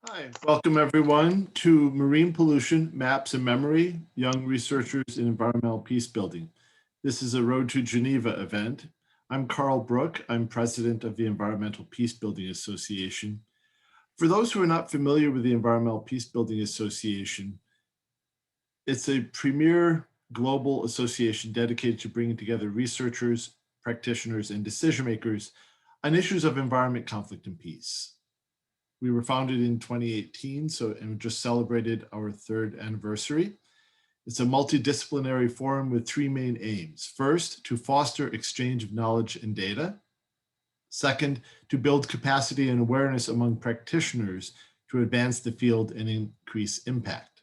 Hi, welcome everyone to Marine Pollution, Maps and Memory, Young Researchers in Environmental Peacebuilding. This is a Road to Geneva event. I'm Carl Brook. I'm president of the Environmental Peacebuilding Association. For those who are not familiar with the Environmental Peacebuilding Association, it's a premier global association dedicated to bringing together researchers, practitioners, and decision makers on issues of environment, conflict, and peace. We were founded in 2018, and we just celebrated our 3rd anniversary. It's a multidisciplinary forum with 3 main aims. First, to foster exchange of knowledge and data. Second, to build capacity and awareness among practitioners to advance the field and increase impact.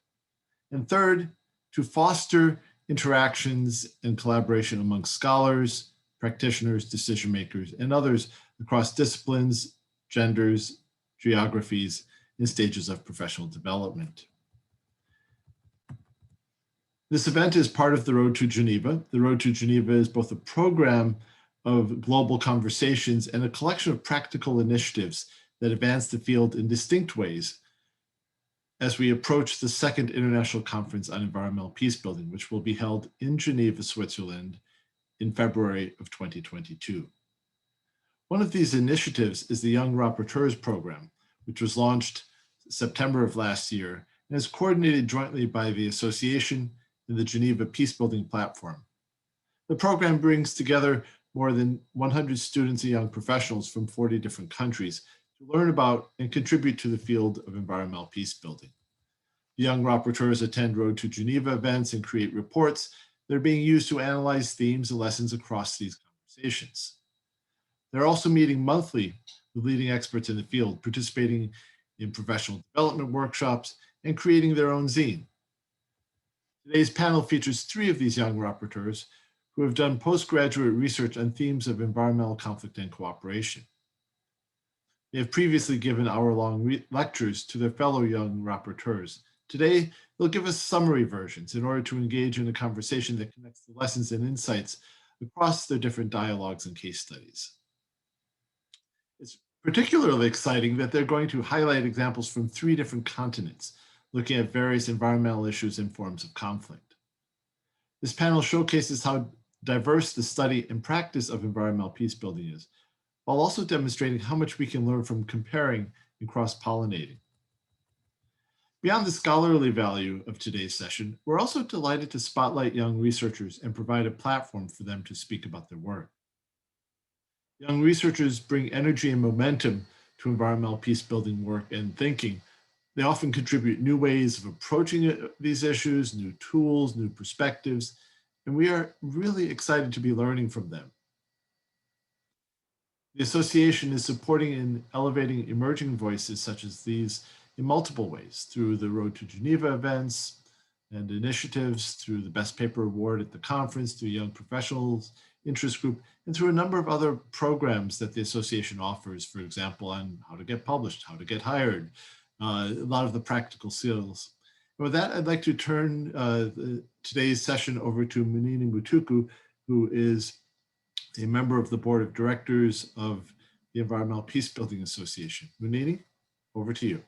And third, to foster interactions and collaboration among scholars, practitioners, decision makers, and others across disciplines, genders, geographies, and stages of professional development. This event is part of the Road to Geneva. The Road to Geneva is both a program of global conversations and a collection of practical initiatives that advance the field in distinct ways as we approach the 2nd International Conference on Environmental Peacebuilding, which will be held in Geneva, Switzerland in February of 2022. One of these initiatives is the Young Rapporteurs program, which was launched September of last year and is coordinated jointly by the association and the Geneva Peacebuilding Platform. The program brings together more than 100 students and young professionals from 40 different countries to learn about and contribute to the field of environmental peacebuilding. The Young Rapporteurs attend Road to Geneva events and create reports that are being used to analyze themes and lessons across these conversations. They're also meeting monthly with leading experts in the field, participating in professional development workshops, and creating their own zine. Today's panel features 3 of these young rapporteurs who have done postgraduate research on themes of environmental conflict and cooperation. They have previously given hour-long lectures to their fellow young rapporteurs. Today, they'll give us summary versions in order to engage in a conversation that connects the lessons and insights across their different dialogues and case studies. It's particularly exciting that they're going to highlight examples from 3 different continents, looking at various environmental issues and forms of conflict. This panel showcases how diverse the study and practice of environmental peacebuilding is, while also demonstrating how much we can learn from comparing and cross-pollinating. Beyond the scholarly value of today's session, we're also delighted to spotlight young researchers and provide a platform for them to speak about their work. Young researchers bring energy and momentum to environmental peacebuilding work and thinking. They often contribute new ways of approaching these issues, new tools, new perspectives, and we are really excited to be learning from them. The association is supporting and elevating emerging voices such as these in multiple ways, through the Road to Geneva events and initiatives, through the Best Paper Award at the conference, through Young Professionals Interest Group, and through a number of other programs that the association offers, for example, on how to get published, how to get hired, a lot of the practical skills. And with that, I'd like to turn today's session over to Munini Mutuku, who is a member of the board of directors of the Environmental Peacebuilding Association. Munini, over to you.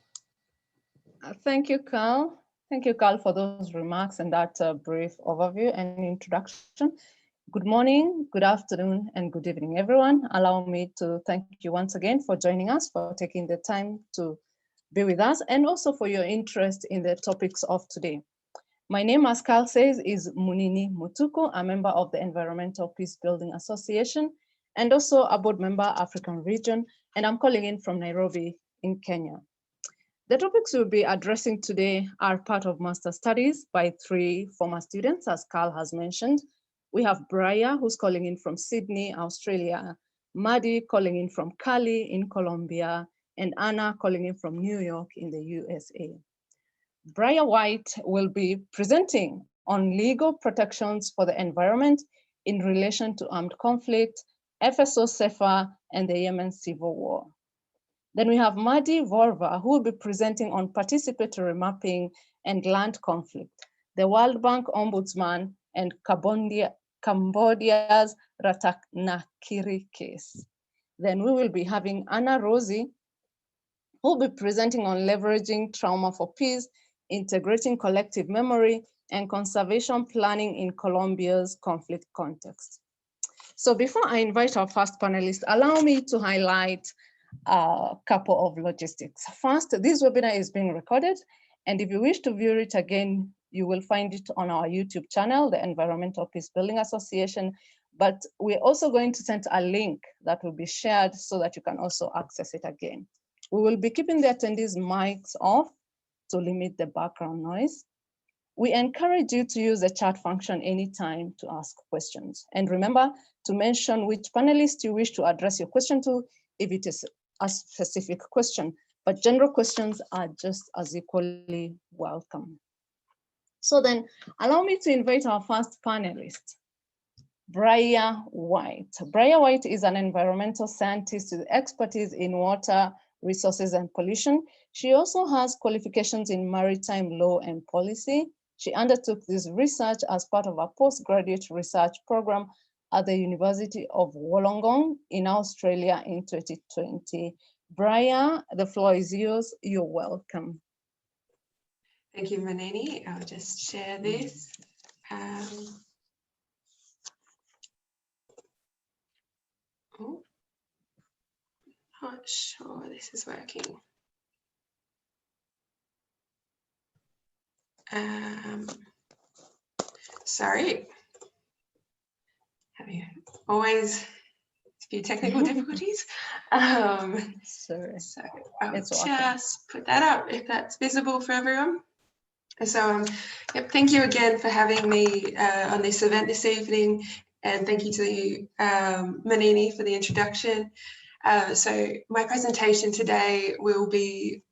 Thank you, Carl. Thank you, Carl, for those remarks and that brief overview and introduction. Good morning, good afternoon, and good evening, everyone. Allow me to thank you once again for joining us, for taking the time to be with us, and also for your interest in the topics of today. My name, as Carl says, is Munini Mutuku, a member of the Environmental Peacebuilding Association, and also a board member, African region, and I'm calling in from Nairobi in Kenya. The topics we'll be addressing today are part of master studies by 3 former students, as Carl has mentioned. We have Bria, who's calling in from Sydney, Australia, Maddie calling in from Cali in Colombia, and Anna calling in from New York in the USA. Bria White will be presenting on legal protections for the environment in relation to armed conflict, FSO CEFA, and the Yemen civil war. Then we have Maddie Vorva, who will be presenting on participatory mapping and land conflict, the World Bank Ombudsman, and Cambodia's Rataknakiri case. Then we will be having Anna Rosie, who'll be presenting on leveraging trauma for peace, integrating collective memory, and conservation planning in Colombia's conflict context. So before I invite our first panelist, allow me to highlight a couple of logistics. First, this webinar is being recorded, and if you wish to view it again, you will find it on our YouTube channel, the Environmental Peacebuilding Association, but we're also going to send a link that will be shared so that you can also access it again. We will be keeping the attendees' mics off to limit the background noise. We encourage you to use the chat function anytime to ask questions. And remember to mention which panelist you wish to address your question to if it is a specific question, but general questions are just as equally welcome. So then allow me to invite our first panelist, Bria White. Bria White is an environmental scientist with expertise in water, resources, and pollution. She also has qualifications in maritime law and policy. She undertook this research as part of a postgraduate research program at the University of Wollongong in Australia in 2020. Bria, the floor is yours. You're welcome. Thank you, Munini. I'll just share this. Not sure this is working. Sorry. Having always a few technical difficulties. Sorry. So I'll just put that up if that's visible for everyone. So yep, thank you again for having me on this event this evening, and thank you to Munini for the introduction. So my presentation today will be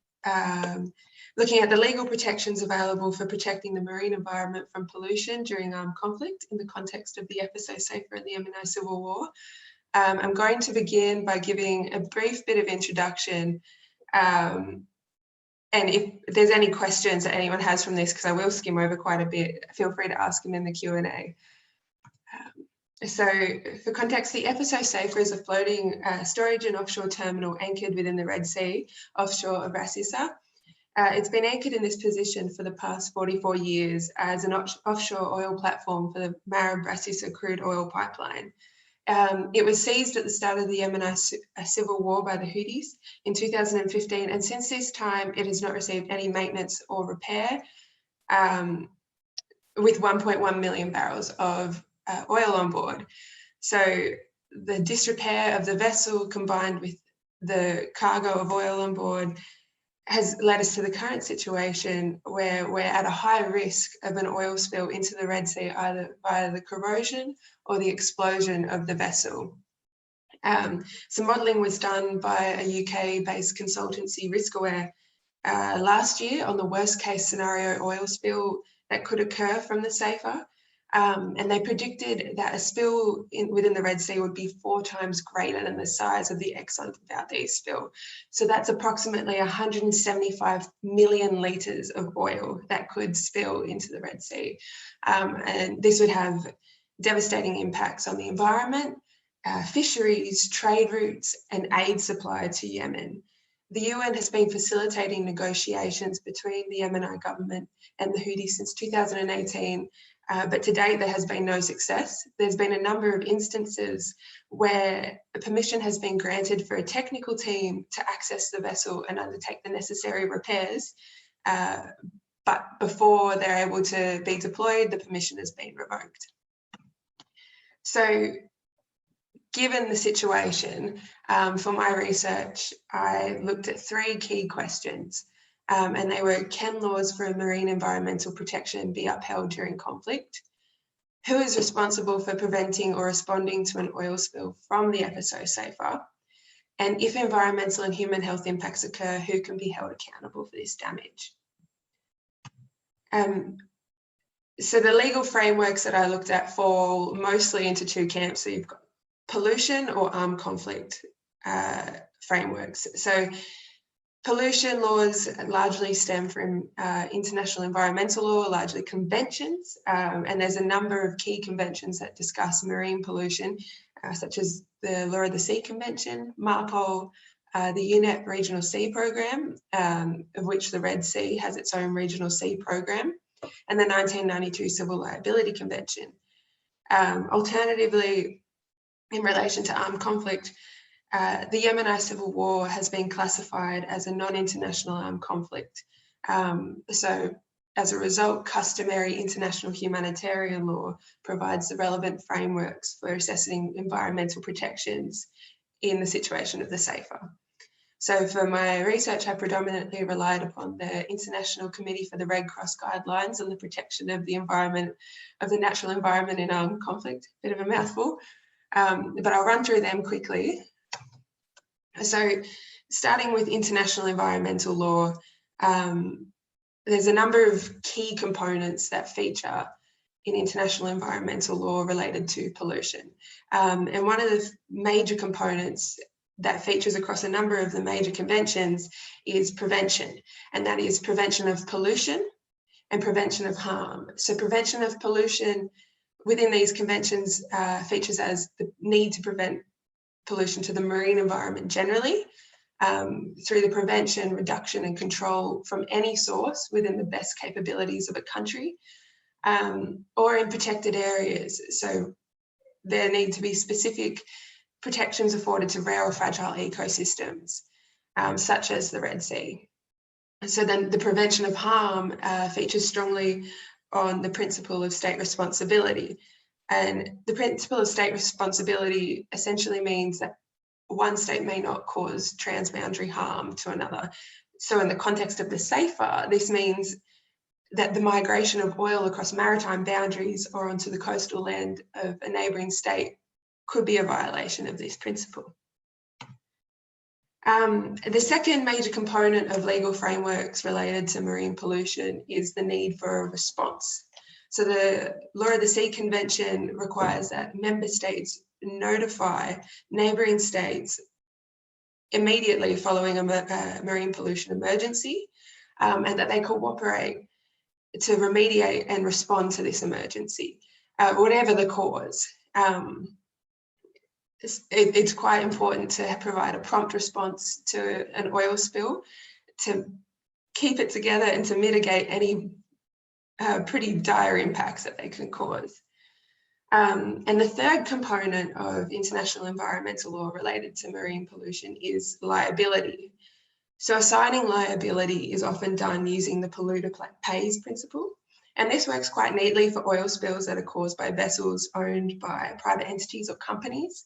looking at the legal protections available for protecting the marine environment from pollution during armed conflict in the context of the FSO SAFER and the Yemeni Civil War. I'm going to begin by giving a brief bit of introduction, and if there's any questions that anyone has from this, because I will skim over quite a bit, feel free to ask them in the Q&A. So for context, the FSO SAFER is a floating storage and offshore terminal anchored within the Red Sea offshore of Ras Issa. It's been anchored in this position for the past 44 years as an offshore oil platform for the Marib-Ras Issa crude oil pipeline. It was seized at the start of the Yemeni civil war by the Houthis in 2015, and since this time it has not received any maintenance or repair, with 1.1 million barrels of oil on board. So the disrepair of the vessel combined with the cargo of oil on board has led us to the current situation where we're at a high risk of an oil spill into the Red Sea, either via the corrosion or the explosion of the vessel. Some modelling was done by a UK-based consultancy, RiskAware, last year on the worst case scenario oil spill that could occur from the SAFER. And they predicted that a spill within the Red Sea would be 4 times greater than the size of the Exxon Valdez spill. So that's approximately 175 million litres of oil that could spill into the Red Sea. And this would have devastating impacts on the environment, fisheries, trade routes, and aid supply to Yemen. The UN has been facilitating negotiations between the Yemeni government and the Houthis since 2018, but to date there has been no success. There's been a number of instances where permission has been granted for a technical team to access the vessel and undertake the necessary repairs, but before they're able to be deployed, the permission has been revoked. So given the situation, for my research, I looked at 3 key questions, and they were: can laws for marine environmental protection be upheld during conflict? Who is responsible for preventing or responding to an oil spill from the FSO SAFER? And if environmental and human health impacts occur, who can be held accountable for this damage? So the legal frameworks that I looked at fall mostly into 2 camps. So you've got pollution or armed conflict frameworks. So pollution laws largely stem from international environmental law, largely conventions, and there's a number of key conventions that discuss marine pollution, such as the Law of the Sea Convention, MARPOL, the UNEP Regional Sea Program, of which the Red Sea has its own Regional Sea Program, and the 1992 Civil Liability Convention. Alternatively, in relation to armed conflict, the Yemeni civil war has been classified as a non-international armed conflict. So as a result, customary international humanitarian law provides the relevant frameworks for assessing environmental protections in the situation of the SAFER. So for my research, I predominantly relied upon the International Committee for the Red Cross guidelines on the protection of the environment, of the natural environment in armed conflict, bit of a mouthful, but I'll run through them quickly. So starting with international environmental law, there's a number of key components that feature in international environmental law related to pollution. And one of the major components that features across a number of the major conventions is prevention, and that is prevention of pollution and prevention of harm. So prevention of pollution within these conventions features as the need to prevent pollution to the marine environment generally, through the prevention, reduction and control from any source within the best capabilities of a country, or in protected areas. So there need to be specific protections afforded to rare or fragile ecosystems, such as the Red Sea. So then the prevention of harm features strongly on the principle of state responsibility. And the principle of state responsibility essentially means that one state may not cause transboundary harm to another. So in the context of the SAFER, this means that the migration of oil across maritime boundaries or onto the coastal land of a neighbouring state could be a violation of this principle. The second major component of legal frameworks related to marine pollution is the need for a response. So the Law of the Sea Convention requires that member states notify neighbouring states immediately following a marine pollution emergency, and that they cooperate to remediate and respond to this emergency, whatever the cause. It's quite important to provide a prompt response to an oil spill, to keep it together and to mitigate any pretty dire impacts that they can cause. And the third component of international environmental law related to marine pollution is liability. So assigning liability is often done using the polluter pays principle. And this works quite neatly for oil spills that are caused by vessels owned by private entities or companies,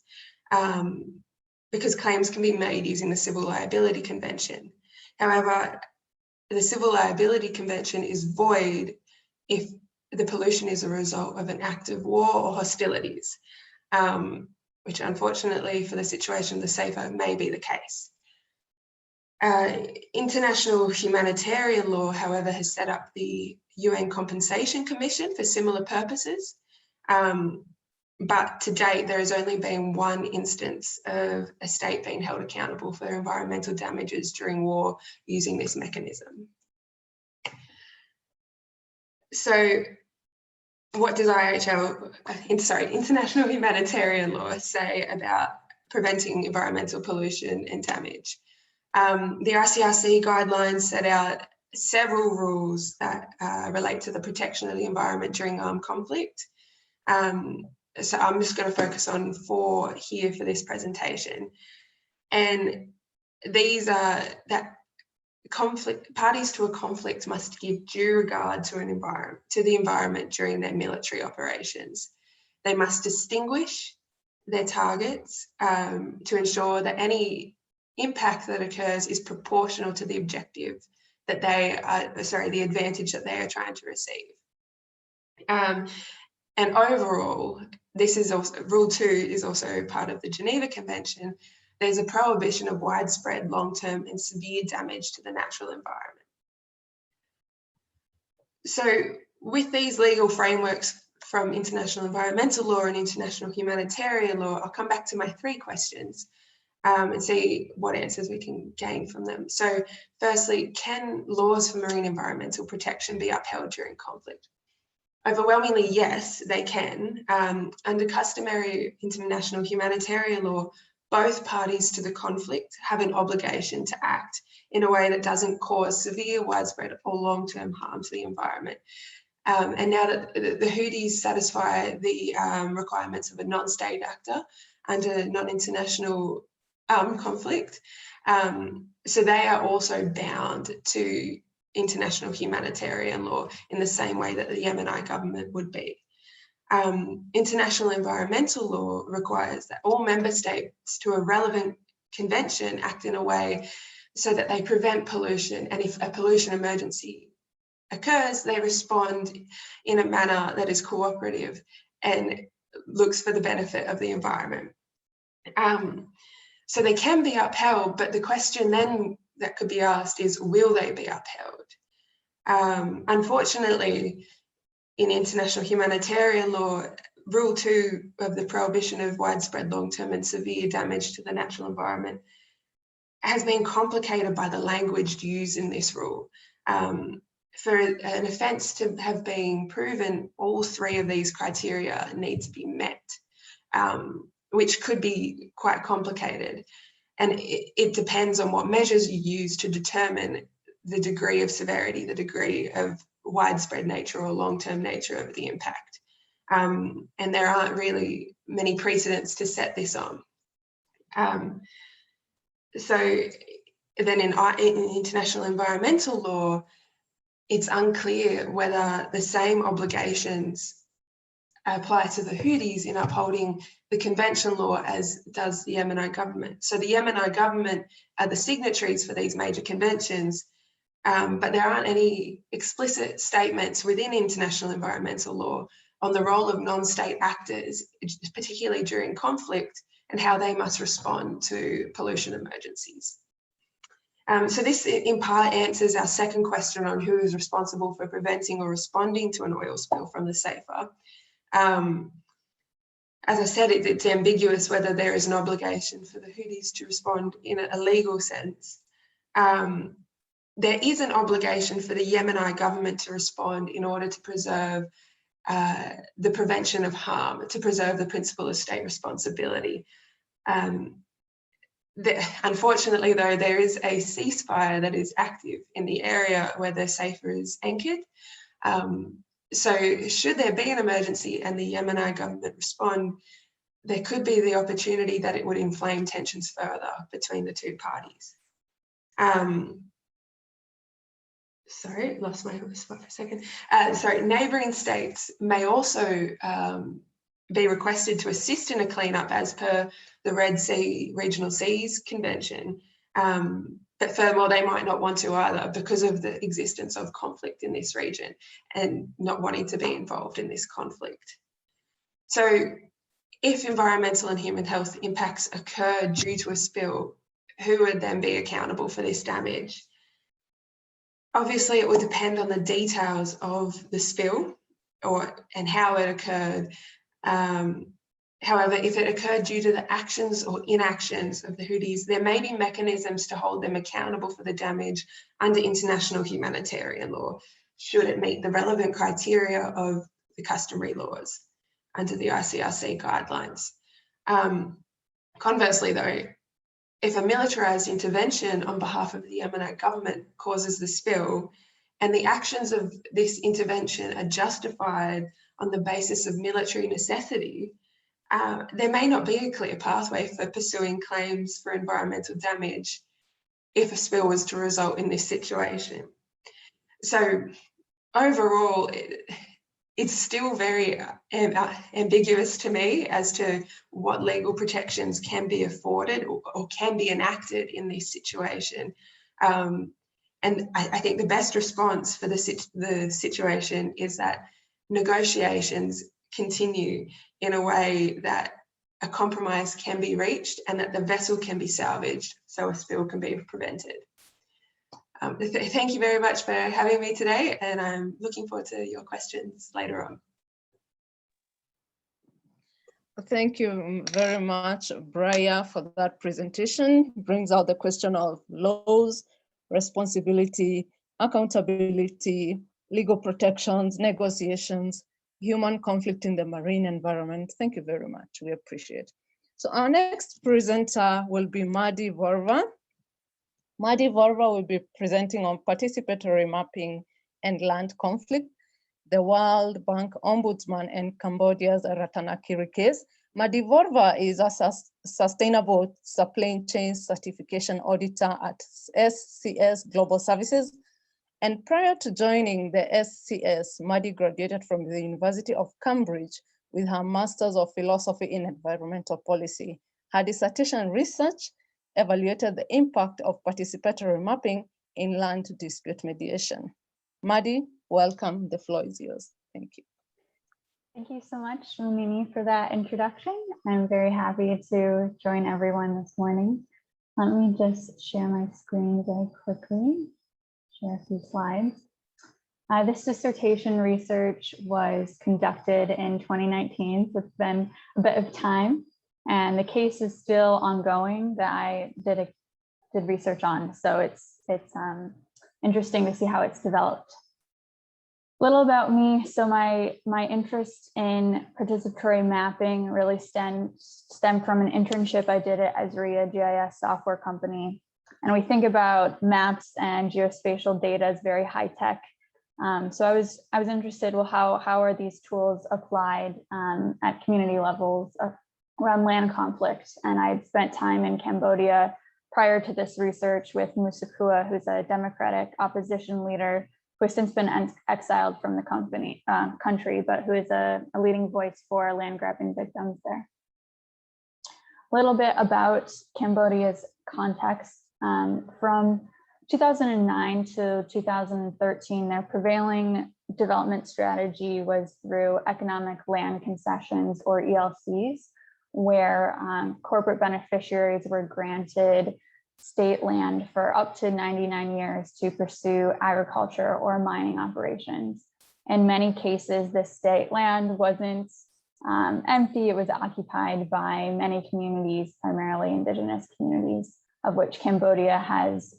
because claims can be made using the Civil Liability Convention. However, the Civil Liability Convention is void if the pollution is a result of an act of war or hostilities, which unfortunately for the situation of the SAFER may be the case. International humanitarian law, however, has set up the UN Compensation Commission for similar purposes, but to date there has only been one instance of a state being held accountable for environmental damages during war using this mechanism. So what does international humanitarian law say about preventing environmental pollution and damage? The ICRC guidelines set out several rules that relate to the protection of the environment during armed conflict. So I'm just going to focus on 4 here for this presentation. And these are that parties to a conflict must give due regard to the environment during their military operations. They must distinguish their targets to ensure that any impact that occurs is proportional to the objective that the advantage that they are trying to receive. And overall, this is also, Rule 2 is also part of the Geneva Convention. There's a prohibition of widespread, long-term and severe damage to the natural environment. So with these legal frameworks from international environmental law and international humanitarian law, I'll come back to my 3 questions and see what answers we can gain from them. So firstly, can laws for marine environmental protection be upheld during conflict? Overwhelmingly, yes, they can. Under customary international humanitarian law, both parties to the conflict have an obligation to act in a way that doesn't cause severe, widespread or long-term harm to the environment. And now that the Houthis satisfy the requirements of a non-state actor under non-international conflict, so they are also bound to international humanitarian law in the same way that the Yemeni government would be. International environmental law requires that all member states to a relevant convention act in a way so that they prevent pollution, and if a pollution emergency occurs, they respond in a manner that is cooperative and looks for the benefit of the environment. So they can be upheld, but the question then that could be asked is, will they be upheld? Unfortunately, in international humanitarian law, Rule 2 of the prohibition of widespread long-term and severe damage to the natural environment has been complicated by the language used in this rule. For an offence to have been proven, all three of these criteria need to be met, which could be quite complicated. And it depends on what measures you use to determine the degree of severity, the degree of widespread nature or long-term nature of the impact. And there aren't really many precedents to set this on. So then in international environmental law, it's unclear whether the same obligations apply to the Houthis in upholding the convention law as does the Yemeni government. So the Yemeni government are the signatories for these major conventions, but there aren't any explicit statements within international environmental law on the role of non-state actors, particularly during conflict, and how they must respond to pollution emergencies. So this in part answers our second question on who is responsible for preventing or responding to an oil spill from the SAFER. As I said, it's ambiguous whether there is an obligation for the Houthis to respond in a legal sense. There is an obligation for the Yemeni government to respond in order to preserve the prevention of harm, to preserve the principle of state responsibility. Unfortunately, though, there is a ceasefire that is active in the area where the SAFER is anchored. So should there be an emergency and the Yemeni government respond, there could be the opportunity that it would inflame tensions further between the two parties. Sorry, lost my spot for a second. Sorry, neighbouring states may also be requested to assist in a cleanup as per the Red Sea Regional Seas Convention. But furthermore, they might not want to either because of the existence of conflict in this region and not wanting to be involved in this conflict. So if environmental and human health impacts occur due to a spill, who would then be accountable for this damage? Obviously, it would depend on the details of the spill and how it occurred. However, if it occurred due to the actions or inactions of the Houthis, there may be mechanisms to hold them accountable for the damage under international humanitarian law, should it meet the relevant criteria of the customary laws under the ICRC guidelines. Conversely, though, if a militarized intervention on behalf of the Yemeni government causes the spill and the actions of this intervention are justified on the basis of military necessity, there may not be a clear pathway for pursuing claims for environmental damage if a spill was to result in this situation. So overall, it's still very ambiguous to me as to what legal protections can be afforded or can be enacted in this situation. And I think the best response for the situation is that negotiations continue in a way that a compromise can be reached and that the vessel can be salvaged so a spill can be prevented. Thank you very much for having me today, and I'm looking forward to your questions later on. Thank you very much, Bria, for that presentation. It brings out the question of laws, responsibility, accountability, legal protections, negotiations, human conflict in the marine environment. Thank you very much. We appreciate it. So our next presenter will be Madi Vorva. Madi Vorva will be presenting on participatory mapping and land conflict, the World Bank Ombudsman and Cambodia's Ratanakiri case. Madi Vorva is a sustainable supply chain certification auditor at SCS Global Services. And prior to joining the SCS, Madi graduated from the University of Cambridge with her Master's of Philosophy in Environmental Policy. Her dissertation research evaluated the impact of participatory mapping in land dispute mediation. Madi, welcome. The floor is yours. Thank you. Thank you so much, Munini, for that introduction. I'm very happy to join everyone this morning. Let me just share my screen very quickly, share a few slides. This dissertation research was conducted in 2019, so it's been a bit of time, and the case is still ongoing that I did research on. So it's interesting to see how it's developed. A little about me. So my interest in participatory mapping really stemmed from an internship I did at Esri, a GIS software company. And we think about maps and geospatial data as very high tech. So I was interested, well, how are these tools applied at community levels around land conflict? And I'd spent time in Cambodia prior to this research with Mutuku, who's a democratic opposition leader who has since been exiled from the country, but who is a leading voice for land grabbing victims there. A little bit about Cambodia's context. From 2009 to 2013, their prevailing development strategy was through economic land concessions, or ELCs, where corporate beneficiaries were granted state land for up to 99 years to pursue agriculture or mining operations. In many cases, this state land wasn't empty, it was occupied by many communities, primarily indigenous communities, of which Cambodia has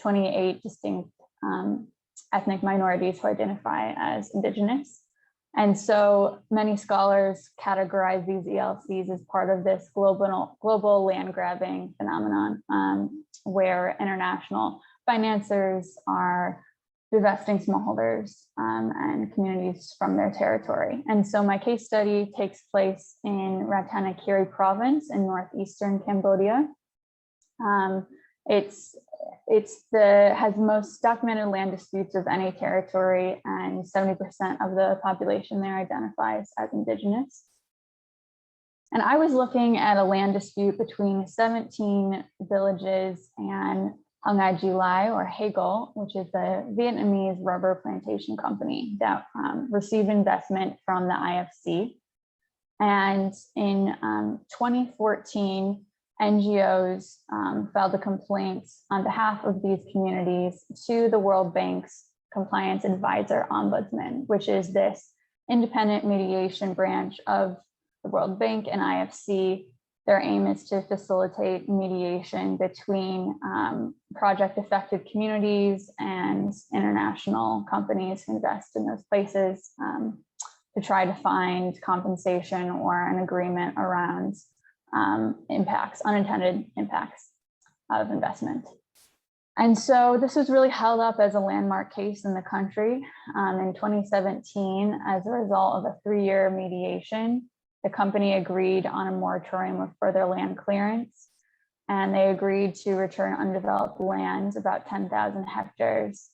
28 distinct ethnic minorities who identify as indigenous. And so many scholars categorize these ELCs as part of this global land grabbing phenomenon, where international financiers are divesting smallholders and communities from their territory. And so my case study takes place in Ratanakiri province in northeastern Cambodia. Has the most documented land disputes of any territory, and 70% of the population there identifies as indigenous. And I was looking at a land dispute between 17 villages and Hangaj Lai, or Hegel, which is a Vietnamese rubber plantation company that received investment from the IFC. And in 2014, NGOs filed a complaint on behalf of these communities to the World Bank's Compliance Advisor Ombudsman, which is this independent mediation branch of the World Bank and IFC. Their aim is to facilitate mediation between project-affected communities and international companies who invest in those places to try to find compensation or an agreement around unintended impacts of investment. And so this was really held up as a landmark case in the country. In 2017, as a result of a 3-year mediation, the company agreed on a moratorium of further land clearance, and they agreed to return undeveloped lands, about 10,000 hectares,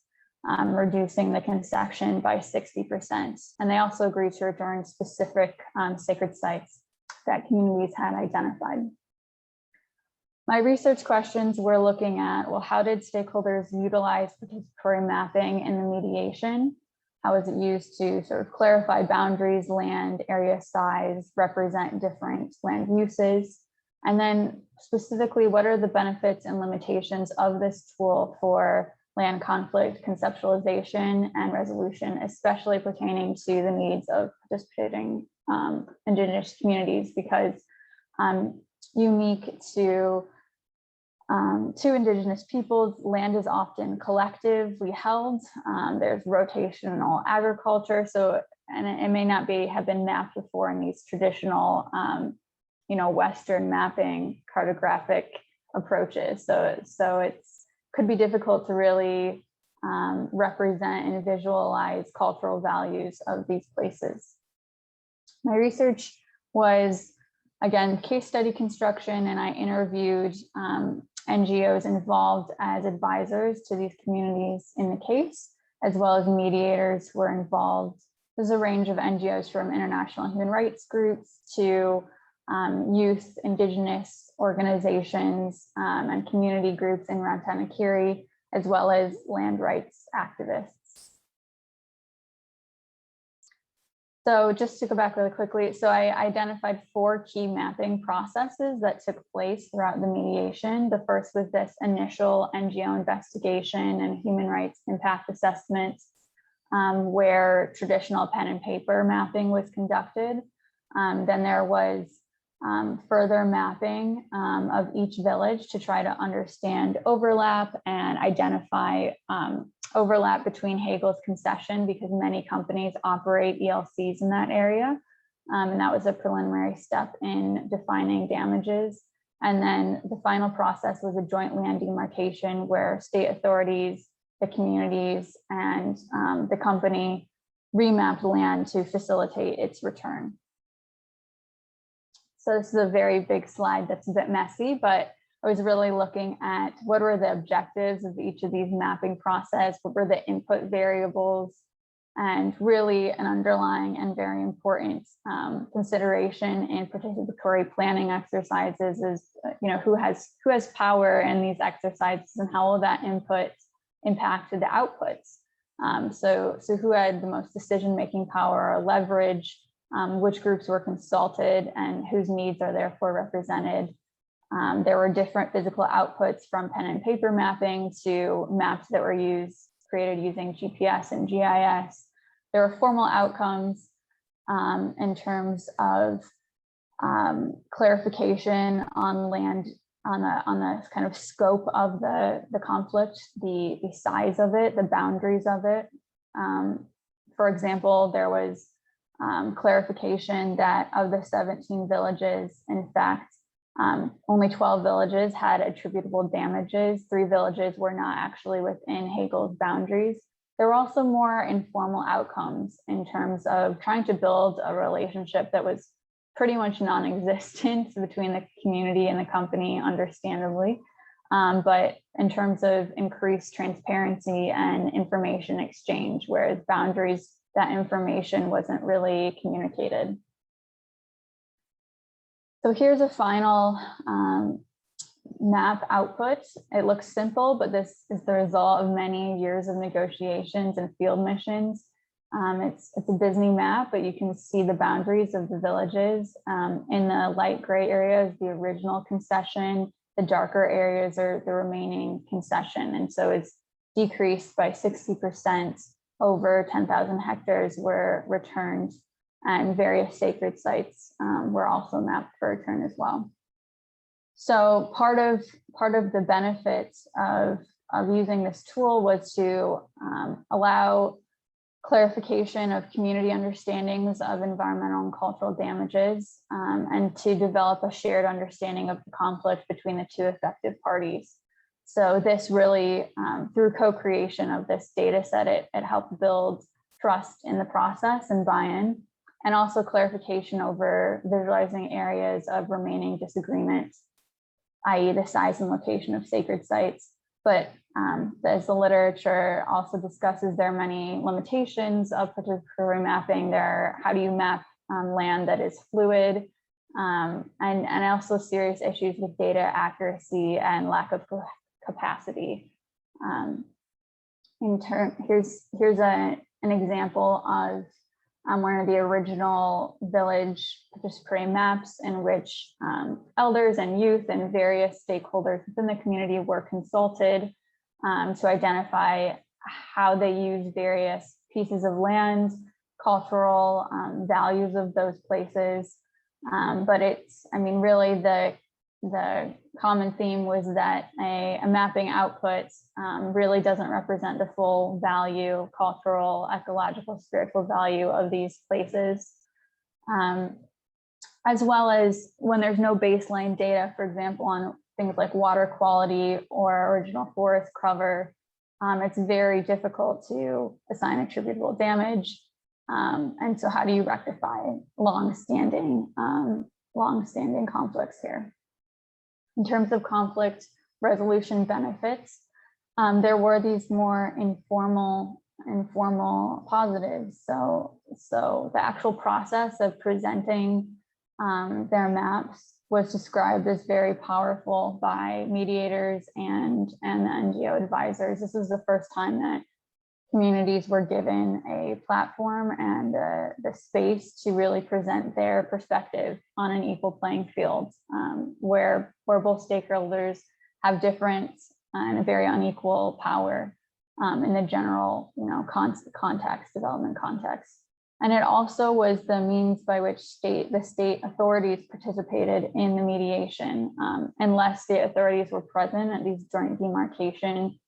reducing the concession by 60%. And they also agreed to return specific sacred sites that communities had identified. My research questions were looking at, well, how did stakeholders utilize participatory mapping in the mediation? How was it used to sort of clarify boundaries, land, area size, represent different land uses? And then specifically, what are the benefits and limitations of this tool for land conflict conceptualization and resolution, especially pertaining to the needs of participating indigenous communities, because unique to indigenous peoples, land is often collectively held. There's rotational agriculture, so and it may not have been mapped before in these traditional Western mapping cartographic approaches. So it's could be difficult to really represent and visualize cultural values of these places. My research was, again, case study construction, and I interviewed NGOs involved as advisors to these communities in the case, as well as mediators who were involved. There's a range of NGOs from international human rights groups to youth, indigenous organizations, and community groups in Rantanakiri, as well as land rights activists. So just to go back really quickly, so I identified 4 key mapping processes that took place throughout the mediation. The first was this initial NGO investigation and human rights impact assessment, where traditional pen and paper mapping was conducted. Then there was further mapping of each village to try to understand overlap and identify overlap between Hegel's concession, because many companies operate ELCs in that area. And that was a preliminary step in defining damages. And then the final process was a joint land demarcation where state authorities, the communities, and the company remapped land to facilitate its return. So this is a very big slide that's a bit messy, but I was really looking at what were the objectives of each of these mapping process, what were the input variables, and really an underlying and very important consideration in participatory planning exercises is, who has power in these exercises and how will that input impacted the outputs. So who had the most decision-making power or leverage, which groups were consulted, and whose needs are therefore represented. There were different physical outputs from pen and paper mapping to maps that were created using GPS and GIS. There were formal outcomes in terms of clarification on land, on the kind of scope of the conflict, the size of it, the boundaries of it. For example, there was clarification that of the 17 villages, in fact, only 12 villages had attributable damages. 3 villages were not actually within Hegel's boundaries. There were also more informal outcomes in terms of trying to build a relationship that was pretty much non-existent between the community and the company, understandably. But in terms of increased transparency and information exchange, whereas boundaries, that information wasn't really communicated. So here's a final map output. It looks simple, but this is the result of many years of negotiations and field missions. It's a Disney map, but you can see the boundaries of the villages. In the light gray area is the original concession. The darker areas are the remaining concession. And so it's decreased by 60%. Over 10,000 hectares were returned, and various sacred sites were also mapped for return as well. So part of the benefits of using this tool was to allow clarification of community understandings of environmental and cultural damages, and to develop a shared understanding of the conflict between the 2 affected parties. So this really, through co-creation of this data set, it helped build trust in the process and buy-in, and also clarification over visualizing areas of remaining disagreement, i.e. the size and location of sacred sites. But as the literature also discusses, there are many limitations of participatory mapping. How do you map land that is fluid, and also serious issues with data accuracy and lack of capacity. Here's an example of one of the original village participatory maps in which elders and youth and various stakeholders within the community were consulted to identify how they use various pieces of land, cultural values of those places. But really the common theme was that a mapping output really doesn't represent the full value, cultural, ecological, spiritual value of these places. as well as when there's no baseline data, for example, on things like water quality or original forest cover, it's very difficult to assign attributable damage. And so how do you rectify long-standing conflicts here? In terms of conflict resolution benefits, there were these more informal positives. So the actual process of presenting their maps was described as very powerful by mediators and the NGO advisors. This is the first time that communities were given a platform and the space to really present their perspective on an equal playing field, where both stakeholders have different and a very unequal power in the general, development context. And it also was the means by which the state authorities participated in the mediation. Unless state authorities were present at these joint demarcation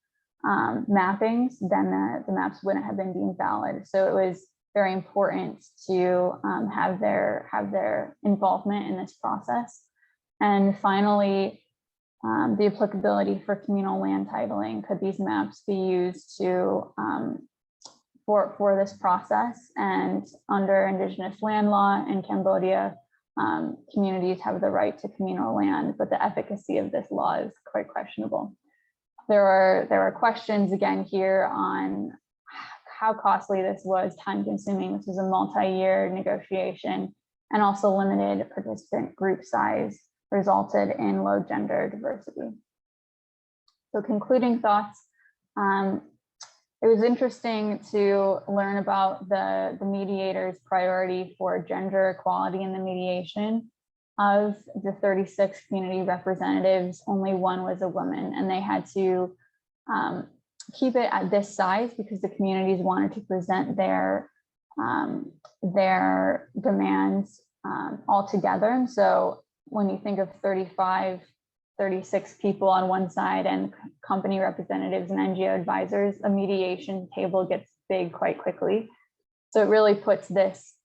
mappings, then the maps wouldn't have been deemed valid. So it was very important to have their involvement in this process. And finally, the applicability for communal land titling. Could these maps be used to for this process? And under Indigenous land law in Cambodia, communities have the right to communal land, but the efficacy of this law is quite questionable. There are questions again here on how costly this was, time consuming. This was a multi-year negotiation, and also limited participant group size resulted in low gender diversity. So concluding thoughts, it was interesting to learn about the mediator's priority for gender equality in the mediation. Of the 36 community representatives, only one was a woman, and they had to keep it at this size because the communities wanted to present their demands all together. And so when you think of 36 people on one side and company representatives and NGO advisors, a mediation table gets big quite quickly. So it really puts this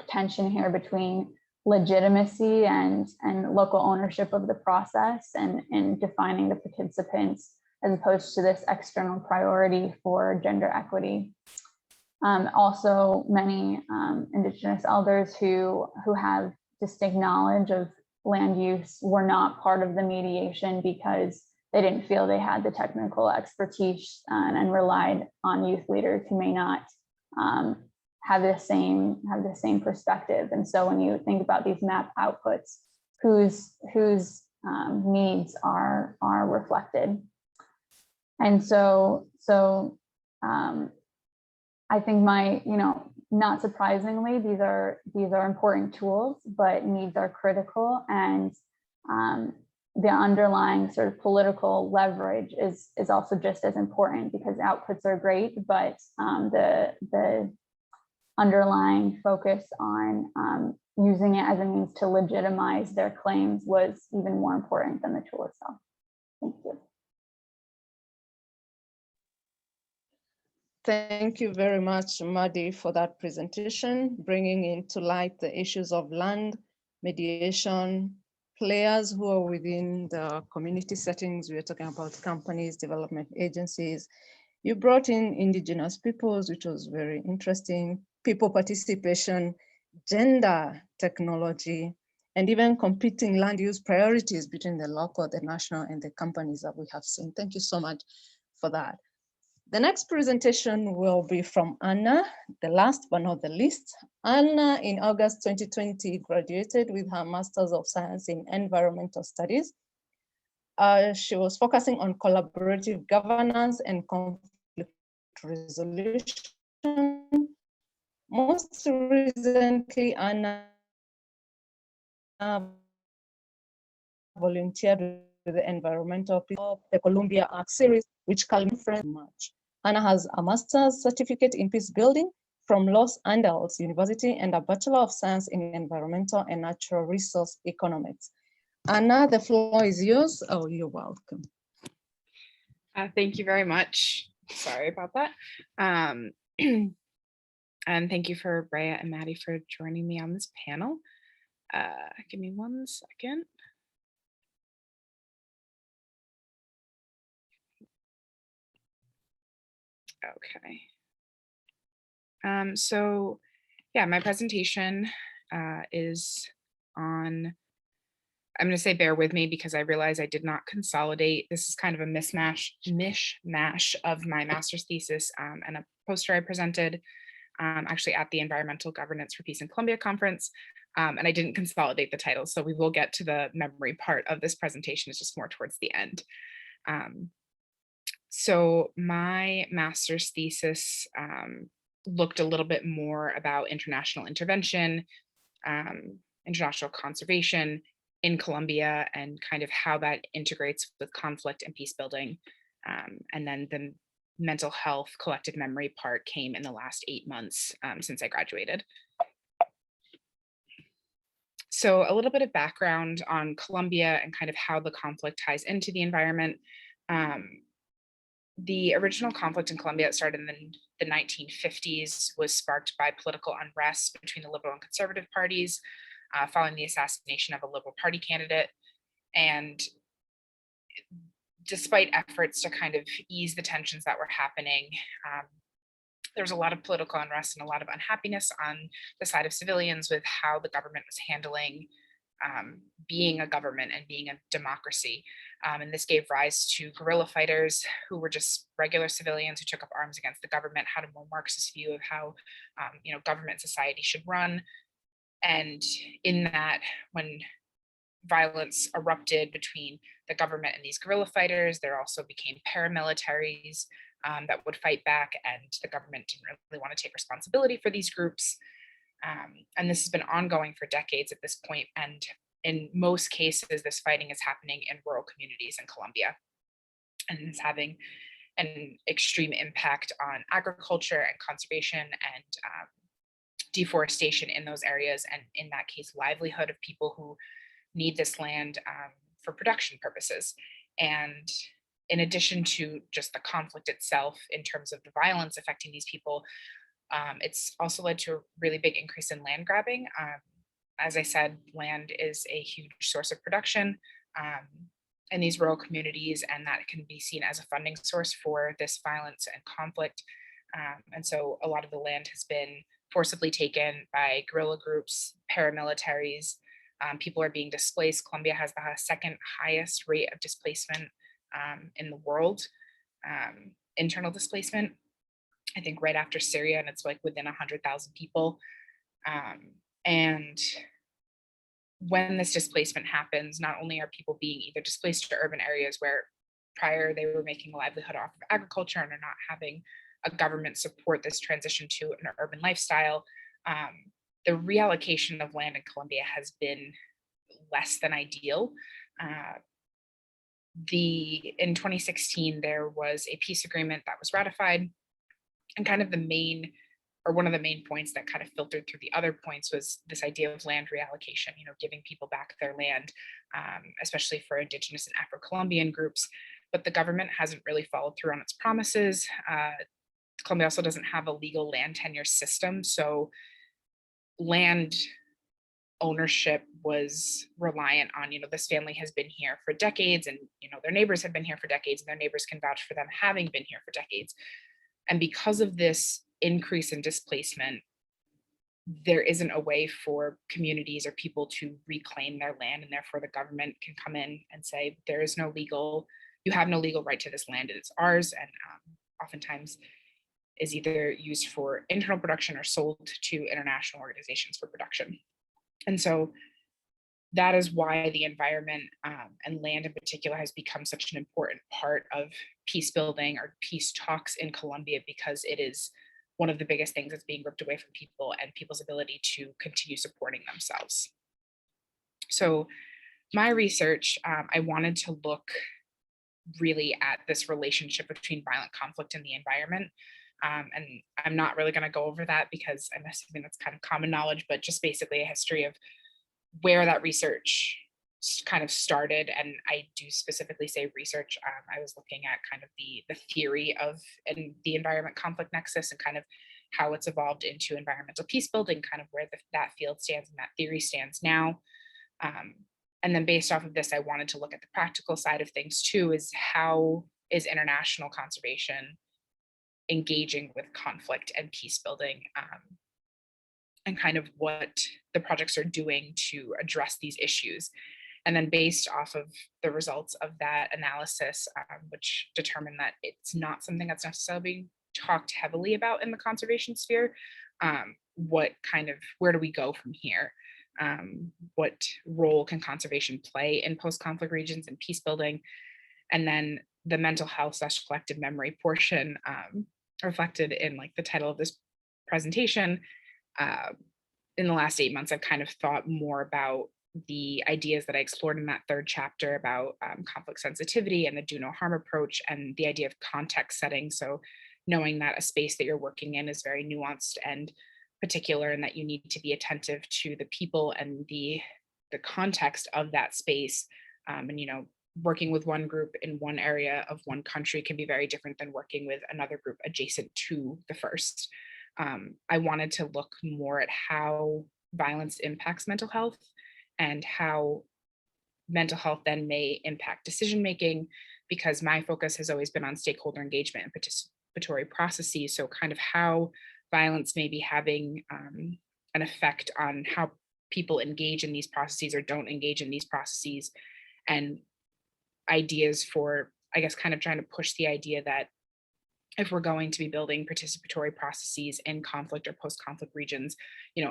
tension here between legitimacy and local ownership of the process and defining the participants, as opposed to this external priority for gender equity. Also, many Indigenous elders who have distinct knowledge of land use were not part of the mediation because they didn't feel they had the technical expertise and relied on youth leaders who may not have the same perspective. And so when you think about these map outputs, whose needs are reflected. And so I think not surprisingly, these are important tools, but needs are critical, and the underlying sort of political leverage is also just as important, because outputs are great, but the underlying focus on using it as a means to legitimize their claims was even more important than the tool itself. Thank you. Thank you very much, Madi, for that presentation, bringing into light the issues of land, mediation, players who are within the community settings. We are talking about companies, development agencies. You brought in indigenous peoples, which was very interesting, people participation, gender, technology, and even competing land use priorities between the local, the national, and the companies that we have seen. Thank you so much for that. The next presentation will be from Anna, the last but not the least. Anna, in August 2020, graduated with her Master's of Science in Environmental Studies. She was focusing on collaborative governance and conflict resolution. Most recently, Anna volunteered with the Environmental Peacebuilding, the Colombia Arc series, which culminated in March. Anna has a master's certificate in peace building from Los Angeles University and a Bachelor of Science in Environmental and Natural Resource Economics. Anna, the floor is yours. Oh, you're welcome. Thank you very much. Sorry about that. And thank you for Bria and Maddie for joining me on this panel. Give me 1 second. Okay. So yeah, my presentation is on, I'm going to say bear with me because I realize I did not consolidate. This is kind of a mishmash of my master's thesis and a poster I presented actually at the Environmental Governance for Peace in Colombia conference. And I didn't consolidate the titles. So we will get to the memory part of this presentation. It's just more towards the end. So my master's thesis looked a little bit more about international intervention, international conservation in Colombia, and kind of how that integrates with conflict and peace building. And then the mental health collective memory part came in the last 8 months since I graduated. So a little bit of background on Colombia and kind of how the conflict ties into the environment. The original conflict in Colombia that started in the 1950s was sparked by political unrest between the liberal and conservative parties following the assassination of a liberal party candidate. And despite efforts to kind of ease the tensions that were happening, there was a lot of political unrest and a lot of unhappiness on the side of civilians with how the government was handling being a government and being a democracy. And this gave rise to guerrilla fighters who were just regular civilians who took up arms against the government, had a more Marxist view of how government society should run. And in that, when violence erupted between the government and these guerrilla fighters, there also became paramilitaries that would fight back, and the government didn't really want to take responsibility for these groups. And this has been ongoing for decades at this point. And in most cases, this fighting is happening in rural communities in Colombia. And it's having an extreme impact on agriculture and conservation and deforestation in those areas. And in that case, livelihood of people who need this land for production purposes. And in addition to just the conflict itself, in terms of the violence affecting these people, it's also led to a really big increase in land grabbing. As I said, land is a huge source of production in these rural communities, and that can be seen as a funding source for this violence and conflict. And so a lot of the land has been forcibly taken by guerrilla groups, paramilitaries. People are being displaced. Colombia has the second highest rate of displacement in the world, internal displacement, I think right after Syria, and it's like within 100,000 people. And when this displacement happens, not only are people being either displaced to urban areas where prior they were making a livelihood off of agriculture and are not having a government support this transition to an urban lifestyle, the reallocation of land in Colombia has been less than ideal. In 2016, there was a peace agreement that was ratified, and kind of one of the main points that kind of filtered through the other points was this idea of land reallocation, giving people back their land, especially for Indigenous and Afro-Colombian groups. But the government hasn't really followed through on its promises. Colombia also doesn't have a legal land tenure system, so land ownership was reliant on, this family has been here for decades, and their neighbors have been here for decades, and their neighbors can vouch for them having been here for decades. And because of this increase in displacement, there isn't a way for communities or people to reclaim their land, and therefore the government can come in and say, you have no legal right to this land, and it's ours, and oftentimes is either used for internal production or sold to international organizations for production. And so that is why the environment and land in particular has become such an important part of peace building or peace talks in Colombia, because it is one of the biggest things that's being ripped away from people and people's ability to continue supporting themselves. So my research, I wanted to look really at this relationship between violent conflict and the environment. And I'm not really going to go over that because I'm assuming that's kind of common knowledge, but just basically a history of where that research kind of started. And I do specifically say research. I was looking at kind of the theory of the environment conflict nexus and kind of how it's evolved into environmental peace building, kind of where that field stands and that theory stands now. And then based off of this, I wanted to look at the practical side of things too, is how is international conservation engaging with conflict and peace building, and kind of what the projects are doing to address these issues. And then based off of the results of that analysis, which determined that it's not something that's necessarily being talked heavily about in the conservation sphere, where do we go from here? What role can conservation play in post-conflict regions and peace building? And then the mental health / collective memory portion, reflected in like the title of this presentation. In the last 8 months, I've kind of thought more about the ideas that I explored in that third chapter about conflict sensitivity and the do no harm approach, and the idea of context setting. So knowing that a space that you're working in is very nuanced and particular, and that you need to be attentive to the people and the context of that space. And working with one group in one area of one country can be very different than working with another group adjacent to the first. I wanted to look more at how violence impacts mental health and how mental health then may impact decision making, because my focus has always been on stakeholder engagement and participatory processes. So kind of how violence may be having an effect on how people engage in these processes or don't engage in these processes, and ideas for, I guess, kind of trying to push the idea that if we're going to be building participatory processes in conflict or post-conflict regions,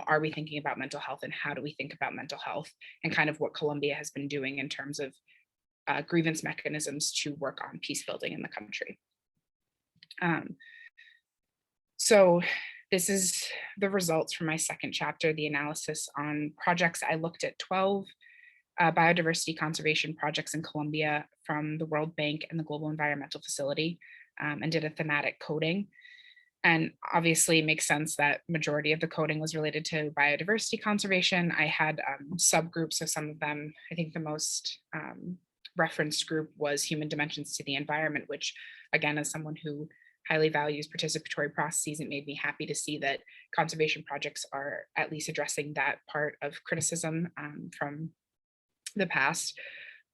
are we thinking about mental health, and how do we think about mental health, and kind of what Colombia has been doing in terms of grievance mechanisms to work on peace building in the country. So this is the results from my second chapter, the analysis on projects. I looked at 12 biodiversity conservation projects in Colombia from the World Bank and the Global Environmental Facility, and did a thematic coding. And obviously it makes sense that majority of the coding was related to biodiversity conservation. I had subgroups of some of them. I think the most referenced group was human dimensions to the environment, which again, as someone who highly values participatory processes, it made me happy to see that conservation projects are at least addressing that part of criticism from the past.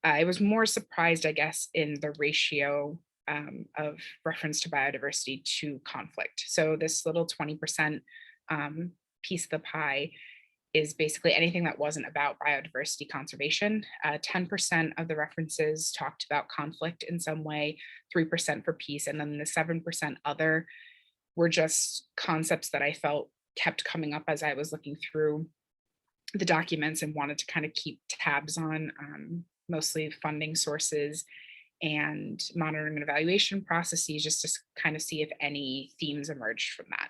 I was more surprised, I guess, in the ratio of reference to biodiversity to conflict. So this little 20% piece of the pie is basically anything that wasn't about biodiversity conservation. 10% of the references talked about conflict in some way, 3% for peace, and then the 7% other were just concepts that I felt kept coming up as I was looking through the documents and wanted to kind of keep tabs on, mostly funding sources and monitoring and evaluation processes, just to kind of see if any themes emerged from that.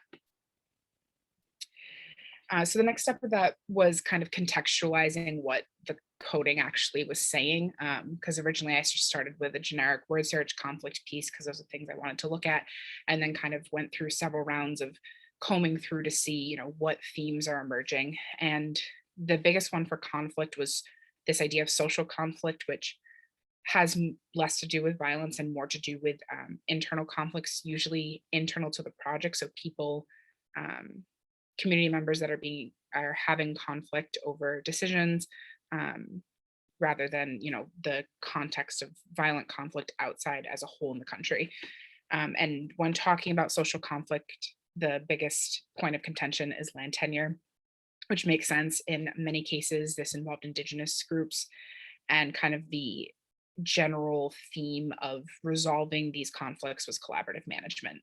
So the next step of that was kind of contextualizing what the coding actually was saying, because originally I started with a generic word search, conflict, peace, because those are things I wanted to look at, and then kind of went through several rounds of combing through to see, what themes are emerging. And the biggest one for conflict was this idea of social conflict, which has less to do with violence and more to do with internal conflicts, usually internal to the project. So people, community members that are having conflict over decisions, rather than the context of violent conflict outside as a whole in the country. And when talking about social conflict, the biggest point of contention is land tenure, which makes sense. In many cases, this involved Indigenous groups, and kind of the general theme of resolving these conflicts was collaborative management.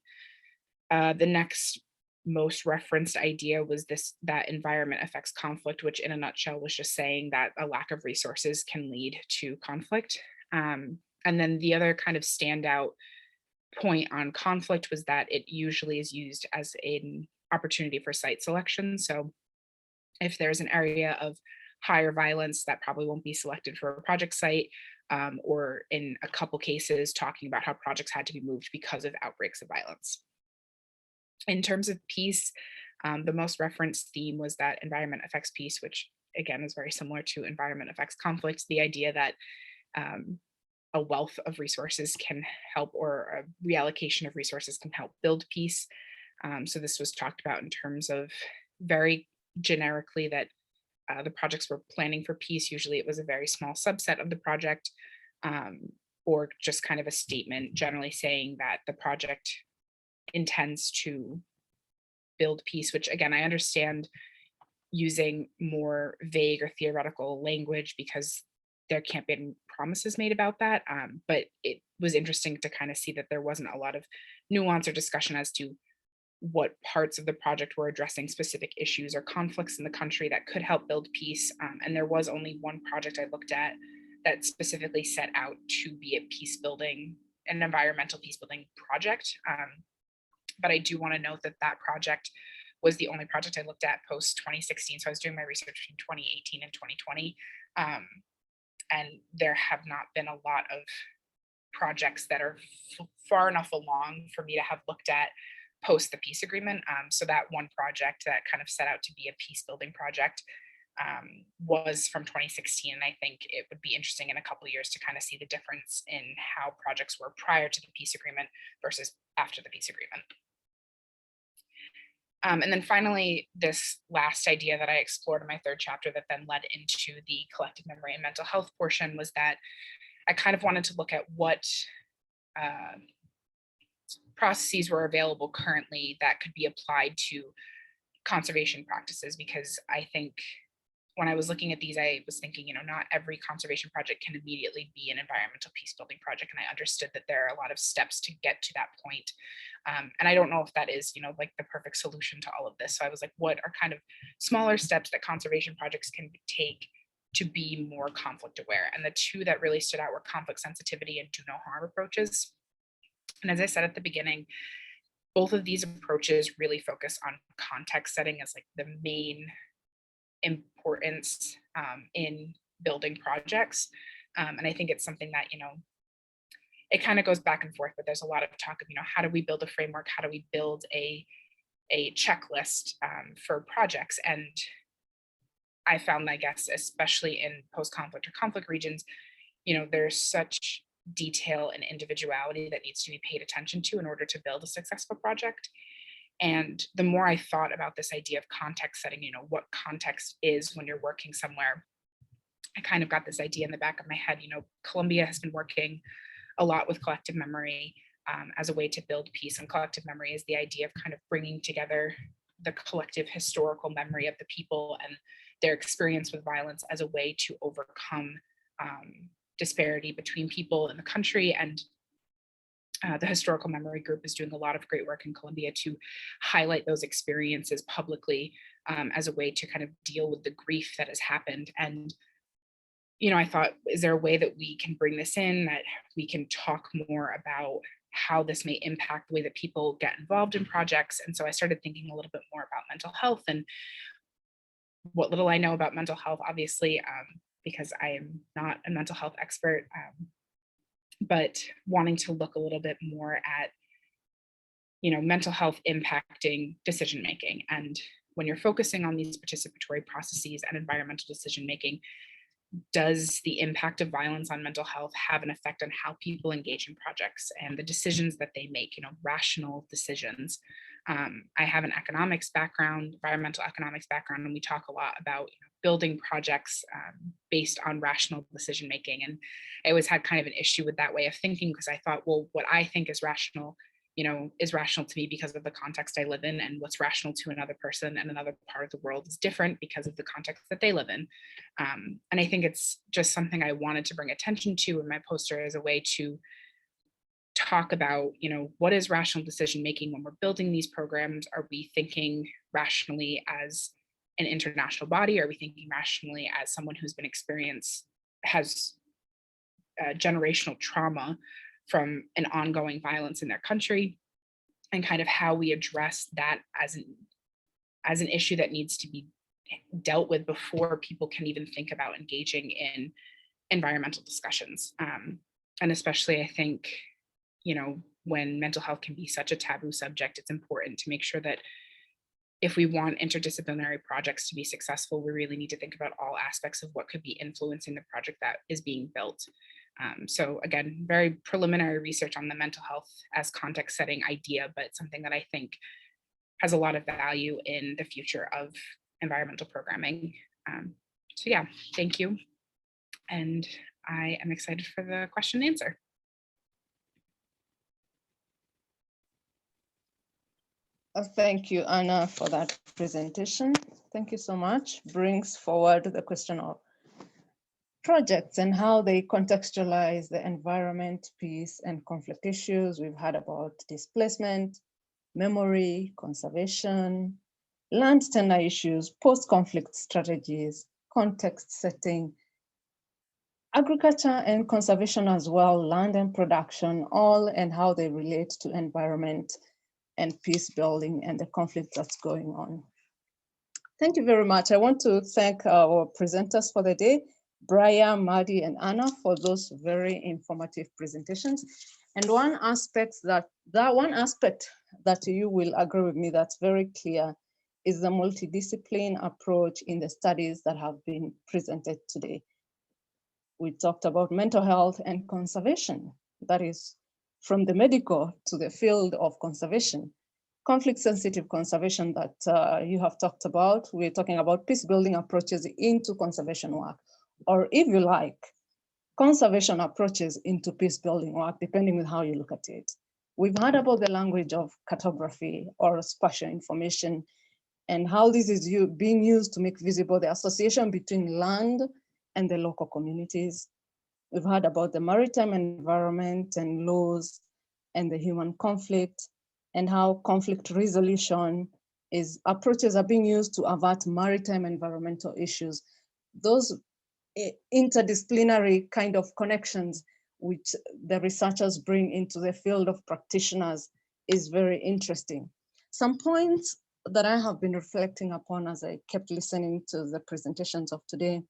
The next most referenced idea was that environment affects conflict, which in a nutshell was just saying that a lack of resources can lead to conflict. And then the other kind of standout point on conflict was that it usually is used as an opportunity for site selection. So if there's an area of higher violence, that probably won't be selected for a project site, or in a couple cases talking about how projects had to be moved because of outbreaks of violence. In terms of peace, the most referenced theme was that environment affects peace, which again is very similar to environment affects conflict. The idea that a wealth of resources can help, or a reallocation of resources can help build peace. So this was talked about in terms of very generically that the projects were planning for peace. Usually it was a very small subset of the project, or just kind of a statement generally saying that the project intends to build peace, which again, I understand using more vague or theoretical language because there can't be any promises made about that. But it was interesting to kind of see that there wasn't a lot of nuance or discussion as to what parts of the project were addressing specific issues or conflicts in the country that could help build peace. And there was only one project I looked at that specifically set out to be a peace building, an environmental peace building project. But I do want to note that that project was the only project I looked at post 2016. So I was doing my research between 2018 and 2020. And there have not been a lot of projects that are far enough along for me to have looked at post the peace agreement. So that one project that kind of set out to be a peace building project was from 2016. And I think it would be interesting in a couple of years to kind of see the difference in how projects were prior to the peace agreement versus after the peace agreement. And then finally, this last idea that I explored in my third chapter that then led into the collective memory and mental health portion was that I kind of wanted to look at what processes were available currently that could be applied to conservation practices, because I think when I was looking at these, I was thinking, not every conservation project can immediately be an environmental peace building project. And I understood that there are a lot of steps to get to that point. And I don't know if that is, like the perfect solution to all of this. So I was like, what are kind of smaller steps that conservation projects can take to be more conflict aware? And the two that really stood out were conflict sensitivity and do no harm approaches. And as I said at the beginning, both of these approaches really focus on context setting as like the main importance in building projects. And I think it's something that, it kind of goes back and forth, but there's a lot of talk of, how do we build a framework? How do we build a checklist for projects? And I found, I guess, especially in post-conflict or conflict regions, there's such detail and individuality that needs to be paid attention to in order to build a successful project. And the more I thought about this idea of context setting, what context is when you're working somewhere, I kind of got this idea in the back of my head. Colombia has been working a lot with collective memory as a way to build peace. And collective memory is the idea of kind of bringing together the collective historical memory of the people and their experience with violence as a way to overcome disparity between people in the country. And the Historical Memory Group is doing a lot of great work in Colombia to highlight those experiences publicly as a way to kind of deal with the grief that has happened. And, I thought, is there a way that we can bring this in, that we can talk more about how this may impact the way that people get involved in projects? And so I started thinking a little bit more about mental health and what little I know about mental health, obviously, because I am not a mental health expert. But wanting to look a little bit more at, mental health impacting decision-making. And when you're focusing on these participatory processes and environmental decision-making, does the impact of violence on mental health have an effect on how people engage in projects and the decisions that they make, rational decisions? I have an economics background, environmental economics background, and we talk a lot about building projects based on rational decision making. And I always had kind of an issue with that way of thinking, because I thought, well, what I think is rational, is rational to me because of the context I live in, and what's rational to another person and another part of the world is different because of the context that they live in. And I think it's just something I wanted to bring attention to in my poster as a way to talk about, what is rational decision making when we're building these programs? Are we thinking rationally as an international body? Are we thinking rationally as someone who's been has generational trauma from an ongoing violence in their country, and kind of how we address that as an issue that needs to be dealt with before people can even think about engaging in environmental discussions. And especially, I think, when mental health can be such a taboo subject, it's important to make sure that if we want interdisciplinary projects to be successful, we really need to think about all aspects of what could be influencing the project that is being built. So again, very preliminary research on the mental health as context setting idea, but something that I think has a lot of value in the future of environmental programming. So yeah, thank you. And I am excited for the question and answer. Thank you, Anna, for that presentation. Thank you so much. Brings forward the question of projects and how they contextualize the environment, peace, and conflict issues. We've heard about displacement, memory, conservation, land tenure issues, post-conflict strategies, context setting, agriculture and conservation as well, land and production, all and how they relate to environment and peace building and the conflict that's going on. Thank you very much. I want to thank our presenters for the day, Bria, Madi, and Anna, for those very informative presentations. And one aspect that you will agree with me that's very clear is the multidiscipline approach in the studies that have been presented today. We talked about mental health and conservation, that is from the medical to the field of conservation. Conflict-sensitive conservation that you have talked about. We're talking about peace-building approaches into conservation work, or if you like, conservation approaches into peace-building work, depending on how you look at it. We've heard about the language of cartography or spatial information and how this is being used to make visible the association between land and the local communities. We've heard about the maritime environment and laws and the human conflict, and how conflict resolution approaches are being used to avert maritime environmental issues. Those interdisciplinary kind of connections which the researchers bring into the field of practitioners is very interesting. Some points that I have been reflecting upon as I kept listening to the presentations of today.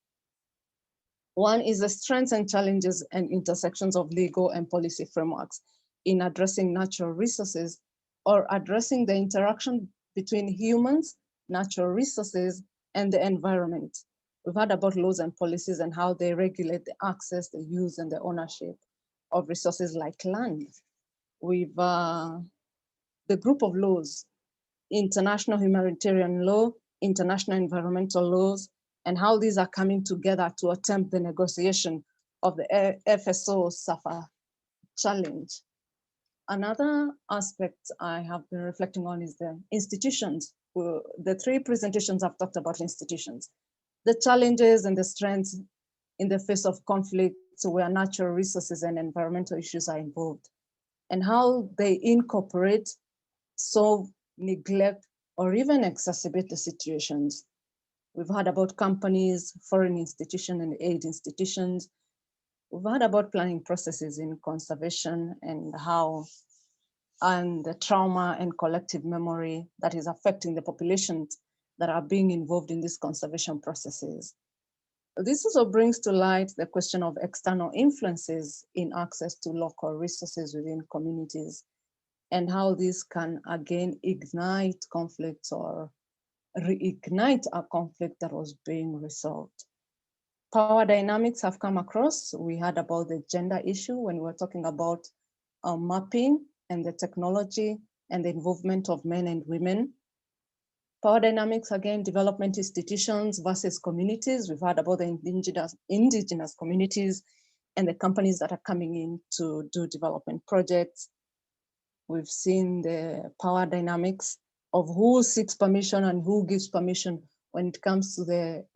One is the strengths and challenges and intersections of legal and policy frameworks in addressing natural resources or addressing the interaction between humans, natural resources, and the environment. We've heard about laws and policies and how they regulate the access, the use, and the ownership of resources like land. We've the group of laws, international humanitarian law, international environmental laws, and how these are coming together to attempt the negotiation of the FSO SAFA challenge. Another aspect I have been reflecting on is the institutions. The three presentations have talked about institutions, the challenges and the strengths in the face of conflicts where natural resources and environmental issues are involved, and how they incorporate, solve, neglect, or even exacerbate the situations. We've heard about companies, foreign institutions, and aid institutions. We've heard about planning processes in conservation and the trauma and collective memory that is affecting the populations that are being involved in these conservation processes. This also brings to light the question of external influences in access to local resources within communities and how this can again ignite conflicts or reignite a conflict that was being resolved. Power dynamics have come across. We heard about the gender issue when we were talking about mapping and the technology and the involvement of men and women. Power dynamics, again, development institutions versus communities. We've heard about the indigenous communities and the companies that are coming in to do development projects. We've seen the power dynamics of who seeks permission and who gives permission when it comes to the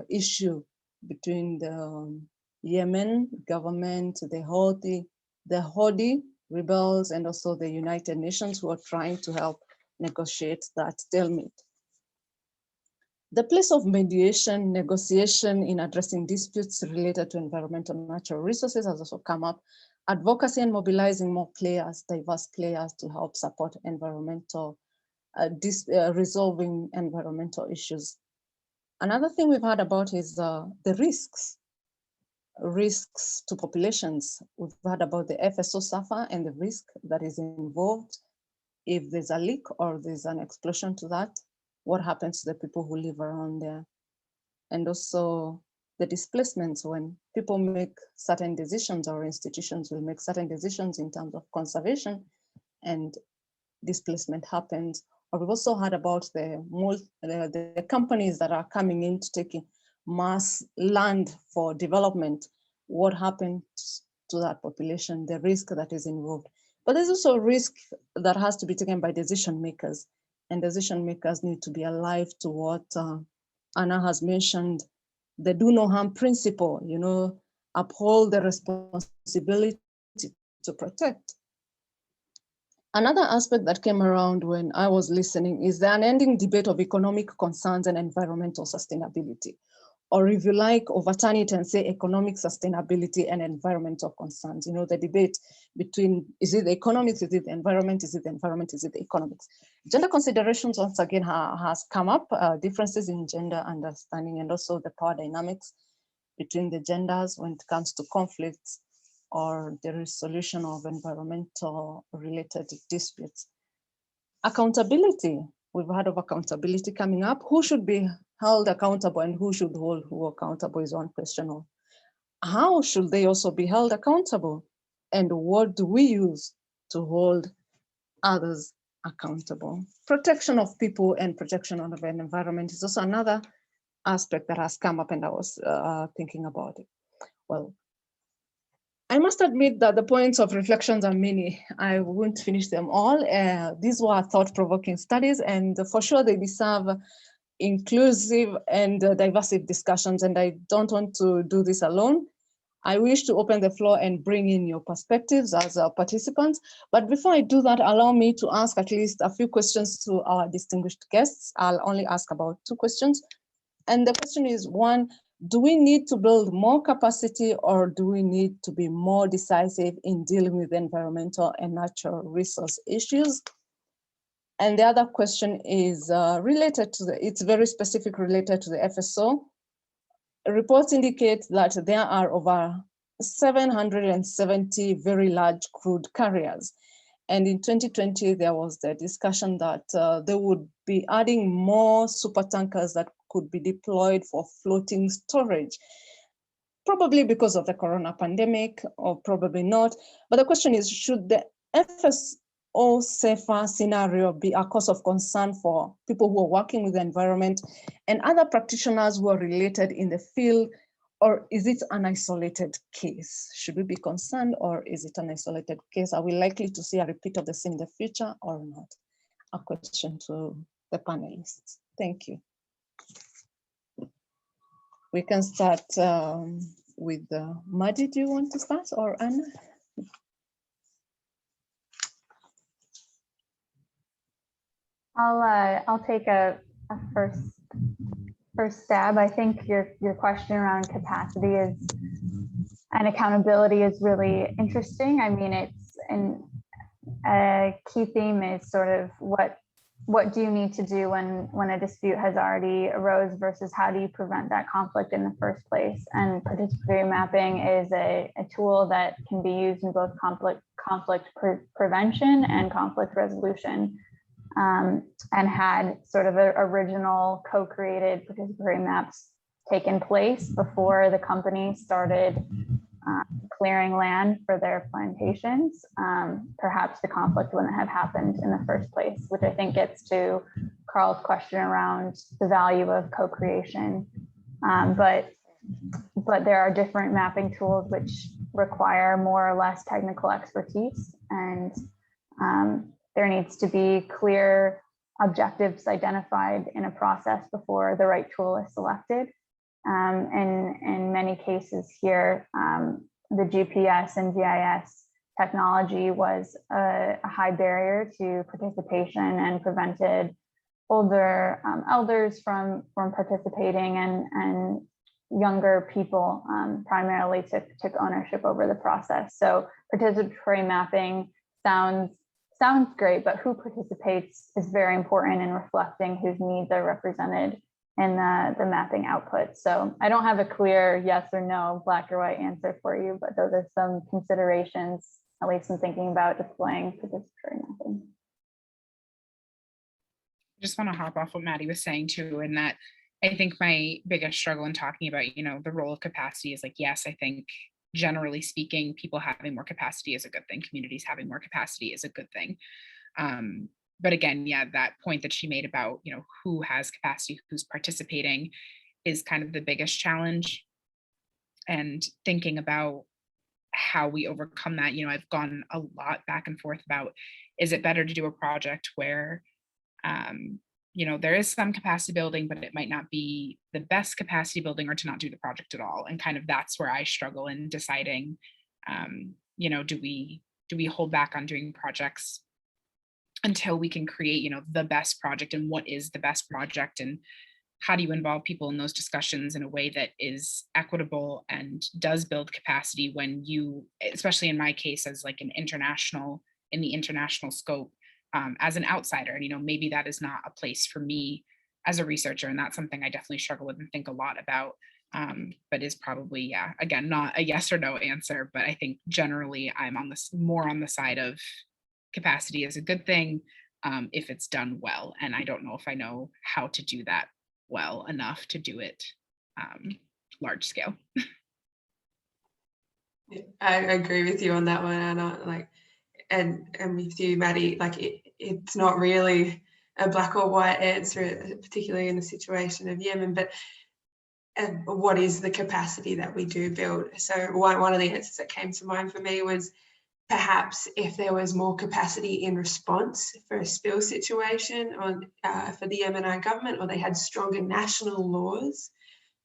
issue between the Yemen government, the Houthi rebels, and also the United Nations who are trying to help negotiate that stalemate. The place of mediation, negotiation in addressing disputes related to environmental and natural resources has also come up. Advocacy and mobilizing more players, diverse players to help support environmental, resolving environmental issues. Another thing we've heard about is the risks to populations. We've heard about the FSO SAFA and the risk that is involved. If there's a leak or there's an explosion to that, what happens to the people who live around there? And also the displacements when people make certain decisions or institutions will make certain decisions in terms of conservation and displacement happens. But we've also heard about the companies that are coming in to taking mass land for development. What happens to that population, the risk that is involved. But there's also a risk that has to be taken by decision makers, and decision makers need to be alive to what Anna has mentioned, the do no harm principle, you know, uphold the responsibility to protect. Another aspect that came around when I was listening is the unending debate of economic concerns and environmental sustainability. Or if you like, overturn it and say economic sustainability and environmental concerns. You know, the debate between, is it the economics, is it the environment, is it the environment, is it the economics? Gender considerations, once again, has come up, differences in gender understanding, and also the power dynamics between the genders when it comes to conflicts or the resolution of environmental related disputes. Accountability, we've heard of accountability coming up. Who should be held accountable and who should hold who accountable is one question. Of how should they also be held accountable? And what do we use to hold others accountable? Protection of people and protection of an environment is also another aspect that has come up, and I was thinking about it. Well, I must admit that the points of reflections are many. I won't finish them all. These were thought-provoking studies, and for sure they deserve inclusive and diverse discussions, and I don't want to do this alone. I wish to open the floor and bring in your perspectives as participants. But before I do that, allow me to ask at least a few questions to our distinguished guests. I'll only ask about 2 questions. And the question is, 1, do we need to build more capacity, or do we need to be more decisive in dealing with environmental and natural resource issues? And the other question is related to it's very specific, related to the FSO. Reports indicate that there are over 770 very large crude carriers. And in 2020, there was the discussion that they would be adding more super tankers that could be deployed for floating storage, probably because of the corona pandemic, or probably not. But the question is, should the FSO safer scenario be a cause of concern for people who are working with the environment and other practitioners who are related in the field, or is it an isolated case? Should we be concerned, or is it an isolated case? Are we likely to see a repeat of the same in the future or not? A question to the panelists. Thank you. We can start with Maddie. Do you want to start, or Anna? I'll take a first stab. I think your question around capacity and accountability is really interesting. I mean, a key theme is sort of what do you need to do when a dispute has already arose versus how do you prevent that conflict in the first place? And participatory mapping is a tool that can be used in both conflict prevention and conflict resolution. And had sort of original co-created participatory maps taken place before the company started clearing land for their plantations, perhaps the conflict wouldn't have happened in the first place, which I think gets to Carl's question around the value of co-creation. But there are different mapping tools which require more or less technical expertise, and there needs to be clear objectives identified in a process before the right tool is selected. In many cases here, the GPS and GIS technology was a high barrier to participation and prevented older elders from participating, and younger people primarily took ownership over the process. So participatory mapping sounds great, but who participates is very important in reflecting whose needs are represented in the mapping output. So I don't have a clear yes or no, black or white answer for you, but those are some considerations, at least in thinking about deploying participatory mapping. I just want to hop off what Maddie was saying too, in that I think my biggest struggle in talking about, the role of capacity is like, yes, I think generally speaking, people having more capacity is a good thing. Communities having more capacity is a good thing. But again, yeah, that point that she made about, who has capacity, who's participating is kind of the biggest challenge. And thinking about how we overcome that, I've gone a lot back and forth about, is it better to do a project where, there is some capacity building, but it might not be the best capacity building, or to not do the project at all. And kind of that's where I struggle in deciding, do we hold back on doing projects until we can create, the best project, and what is the best project, and how do you involve people in those discussions in a way that is equitable and does build capacity when you, especially in my case, as like in the international scope, as an outsider, and maybe that is not a place for me as a researcher, and that's something I definitely struggle with and think a lot about, but is probably, yeah, again, not a yes or no answer, but I think generally I'm more on the side of capacity is a good thing if it's done well, and I don't know if I know how to do that well enough to do it large scale. I agree with you on that one, Anna. And with you, Maddie, it's not really a black or white answer, particularly in the situation of Yemen, but what is the capacity that we do build? So one of the answers that came to mind for me was perhaps if there was more capacity in response for a spill situation for the Yemeni government, or they had stronger national laws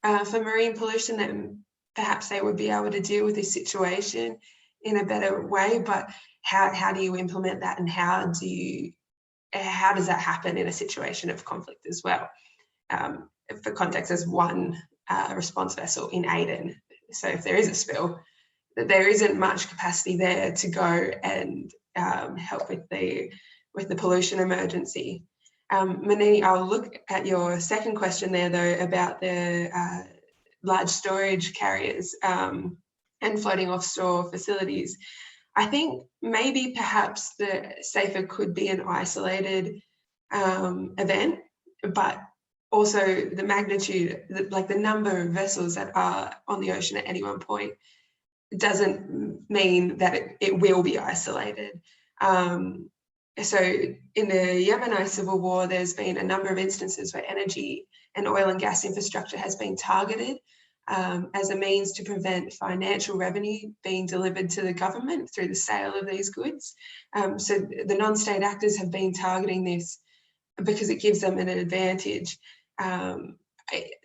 for marine pollution, then perhaps they would be able to deal with this situation in a better way. But how do you implement that, and how does that happen in a situation of conflict as well? For context, there's one response vessel in Aden. So if there is a spill, there isn't much capacity there to go and help with the pollution emergency. Munini, I'll look at your second question there though about the large storage carriers and floating offshore facilities. I think maybe perhaps the safer could be an isolated event, but also the magnitude, the number of vessels that are on the ocean at any one point doesn't mean that it will be isolated. So in the Yemeni civil war, there's been a number of instances where energy and oil and gas infrastructure has been targeted as a means to prevent financial revenue being delivered to the government through the sale of these goods. So the non-state actors have been targeting this because it gives them an advantage.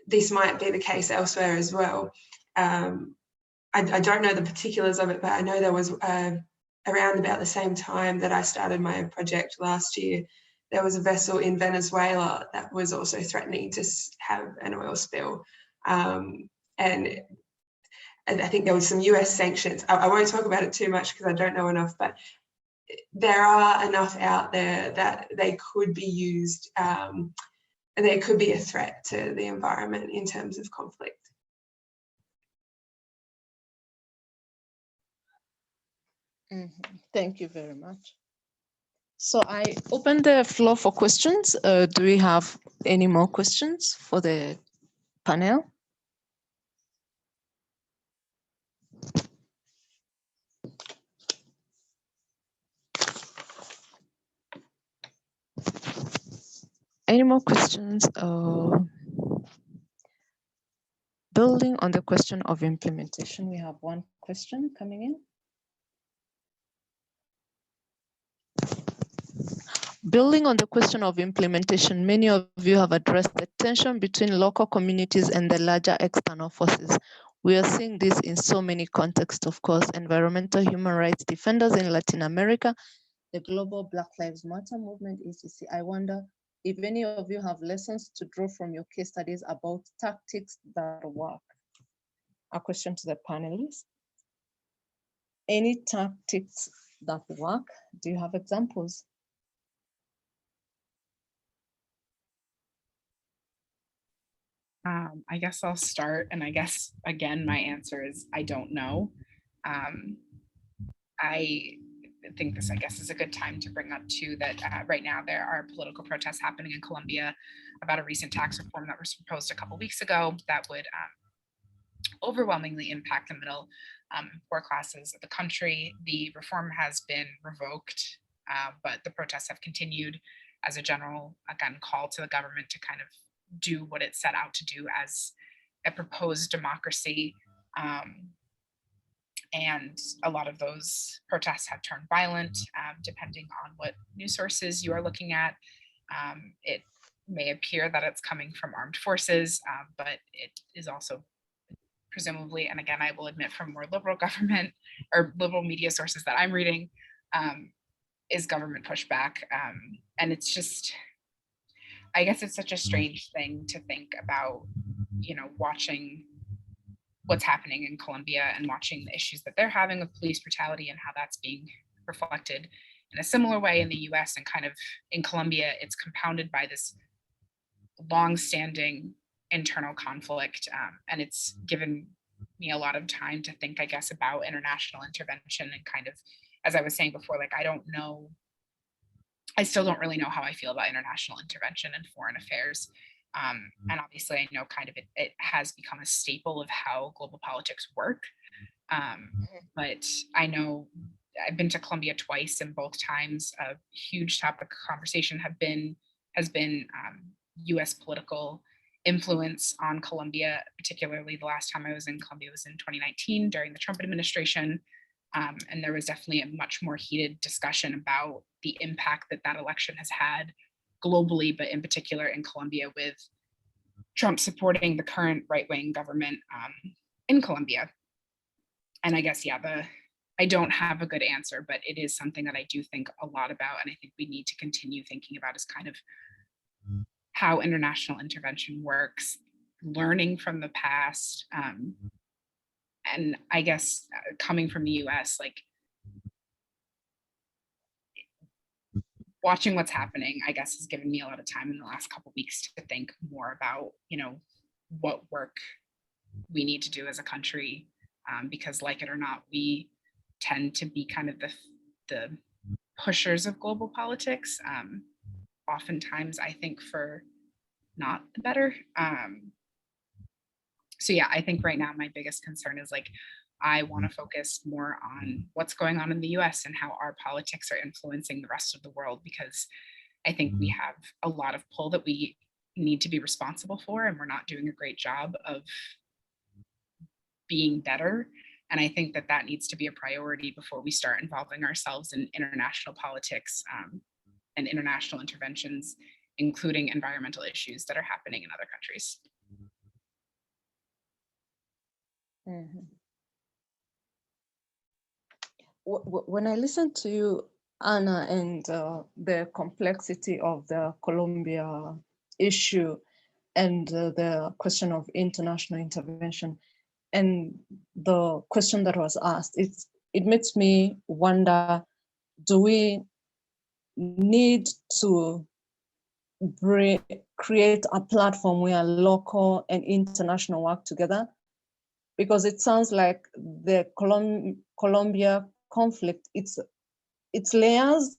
This might be the case elsewhere as well. I don't know the particulars of it, but I know there was around about the same time that I started my project last year, there was a vessel in Venezuela that was also threatening to have an oil spill. And I think there was some US sanctions. I won't talk about it too much because I don't know enough, but there are enough out there that they could be used, and there could be a threat to the environment in terms of conflict. Thank you very much. So I open the floor for questions. Do we have any more questions for the panel? Any more questions? Building on the question of implementation, we have one question coming in. Building on the question of implementation, many of you have addressed the tension between local communities and the larger external forces. We are seeing this in so many contexts, of course, environmental human rights defenders in Latin America, the global Black Lives Matter movement, etc. I wonder if any of you have lessons to draw from your case studies about tactics that work. A question to the panelists. Any tactics that work? Do you have examples? I guess I'll start, and I guess, again, my answer is I don't know. I think this, I guess, is a good time to bring up too that right now there are political protests happening in Colombia about a recent tax reform that was proposed a couple weeks ago that would overwhelmingly impact the middle and poor classes of the country. The reform has been revoked but the protests have continued as a general, again, call to the government to kind of do what it set out to do as a proposed democracy. And a lot of those protests have turned violent, depending on what news sources you are looking at. It may appear that it's coming from armed forces, but it is also presumably, and again, I will admit from more liberal government or liberal media sources that I'm reading, is government pushback. And it's just, I guess it's such a strange thing to think about, you know, watching what's happening in Colombia and watching the issues that they're having with police brutality and how that's being reflected in a similar way in the US, and kind of in Colombia, it's compounded by this long-standing internal conflict. And it's given me a lot of time to think, I guess, about international intervention and kind of, as I was saying before, like, I still don't really know how I feel about international intervention and foreign affairs. And obviously I know kind of it has become a staple of how global politics work. But I know I've been to Colombia twice, and both times a huge topic of conversation has been US political influence on Colombia. Particularly the last time I was in Colombia was in 2019 during the Trump administration. And there was definitely a much more heated discussion about the impact that that election has had globally, but in particular in Colombia, with Trump supporting the current right-wing government in Colombia. And I guess, yeah, I don't have a good answer, but it is something that I do think a lot about, and I think we need to continue thinking about, is kind of how international intervention works, learning from the past. And I guess coming from the US, like, watching what's happening, I guess, has given me a lot of time in the last couple of weeks to think more about, you know, what work we need to do as a country, because, like it or not, we tend to be kind of the pushers of global politics, oftentimes, I think, for not the better. So yeah, I think right now my biggest concern is, like, I want to focus more on what's going on in the US and how our politics are influencing the rest of the world, because I think we have a lot of pull that we need to be responsible for, and we're not doing a great job of being better. And I think that needs to be a priority before we start involving ourselves in international politics and international interventions, including environmental issues that are happening in other countries. Mm-hmm. When I listen to you, Anna, and the complexity of the Colombia issue and the question of international intervention and the question that was asked, it makes me wonder, do we need to create a platform where local and international work together? Because it sounds like the Colombia conflict, it's layers,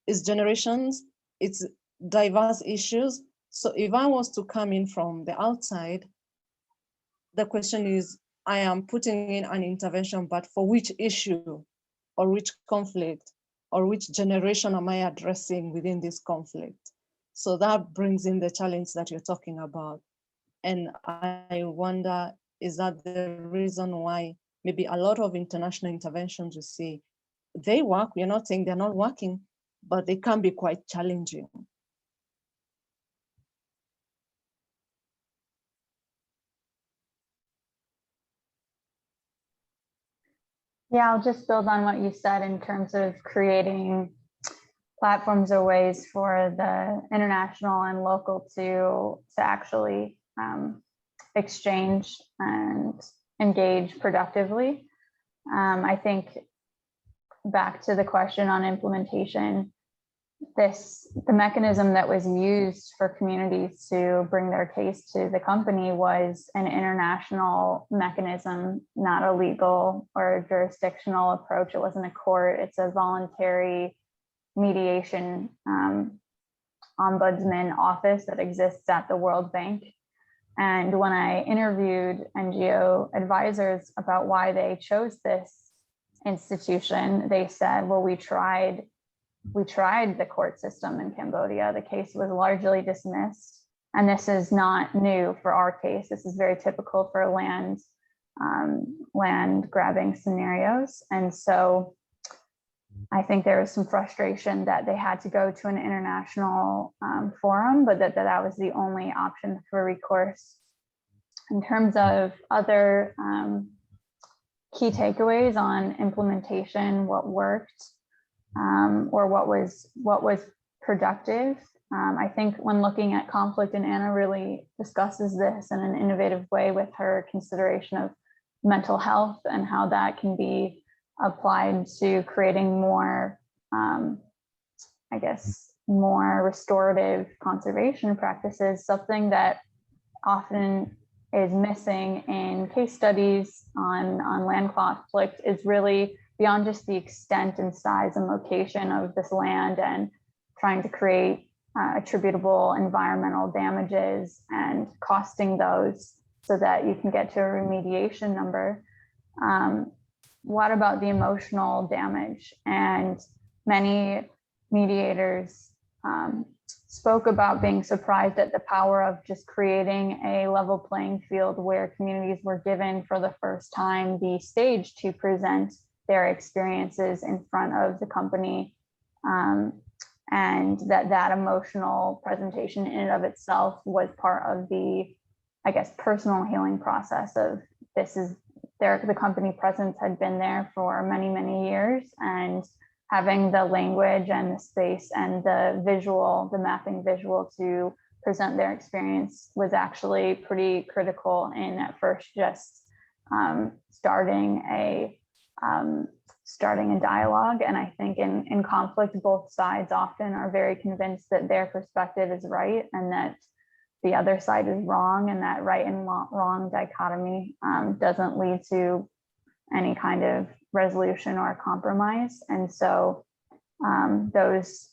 it's generations, it's diverse issues. So if I was to come in from the outside, the question is, I am putting in an intervention, but for which issue or which conflict or which generation am I addressing within this conflict? So that brings in the challenge that you're talking about. And I wonder, is that the reason why maybe a lot of international interventions you see, they work, we're not saying they're not working, but they can be quite challenging. Yeah, I'll just build on what you said in terms of creating platforms or ways for the international and local to actually exchange and engage productively. I think back to the question on implementation, the mechanism that was used for communities to bring their case to the company was an international mechanism, not a legal or jurisdictional approach. It wasn't a court, it's a voluntary mediation ombudsman office that exists at the World Bank. And when I interviewed NGO advisors about why they chose this institution, they said, well, we tried we tried the court system in Cambodia. The case was largely dismissed. And this is not new for our case. This is very typical for land grabbing scenarios. And so I think there was some frustration that they had to go to an international forum, but that was the only option for recourse. In terms of other key takeaways on implementation, what worked or what was productive, I think when looking at conflict, and Anna really discusses this in an innovative way with her consideration of mental health and how that can be applied to creating more, I guess, more restorative conservation practices. Something that often is missing in case studies on land conflict is really beyond just the extent and size and location of this land and trying to create attributable environmental damages and costing those so that you can get to a remediation number. What about the emotional damage? And many mediators spoke about being surprised at the power of just creating a level playing field where communities were given for the first time the stage to present their experiences in front of the company. And that emotional presentation in and of itself was part of the, I guess, personal healing process of this is the company presence had been there for many, many years, and having the language and the space and the visual, the mapping visual to present their experience was actually pretty critical in at first just starting a dialogue. And I think in conflict, both sides often are very convinced that their perspective is right and that the other side is wrong, and that right and wrong dichotomy doesn't lead to any kind of resolution or compromise. And so those,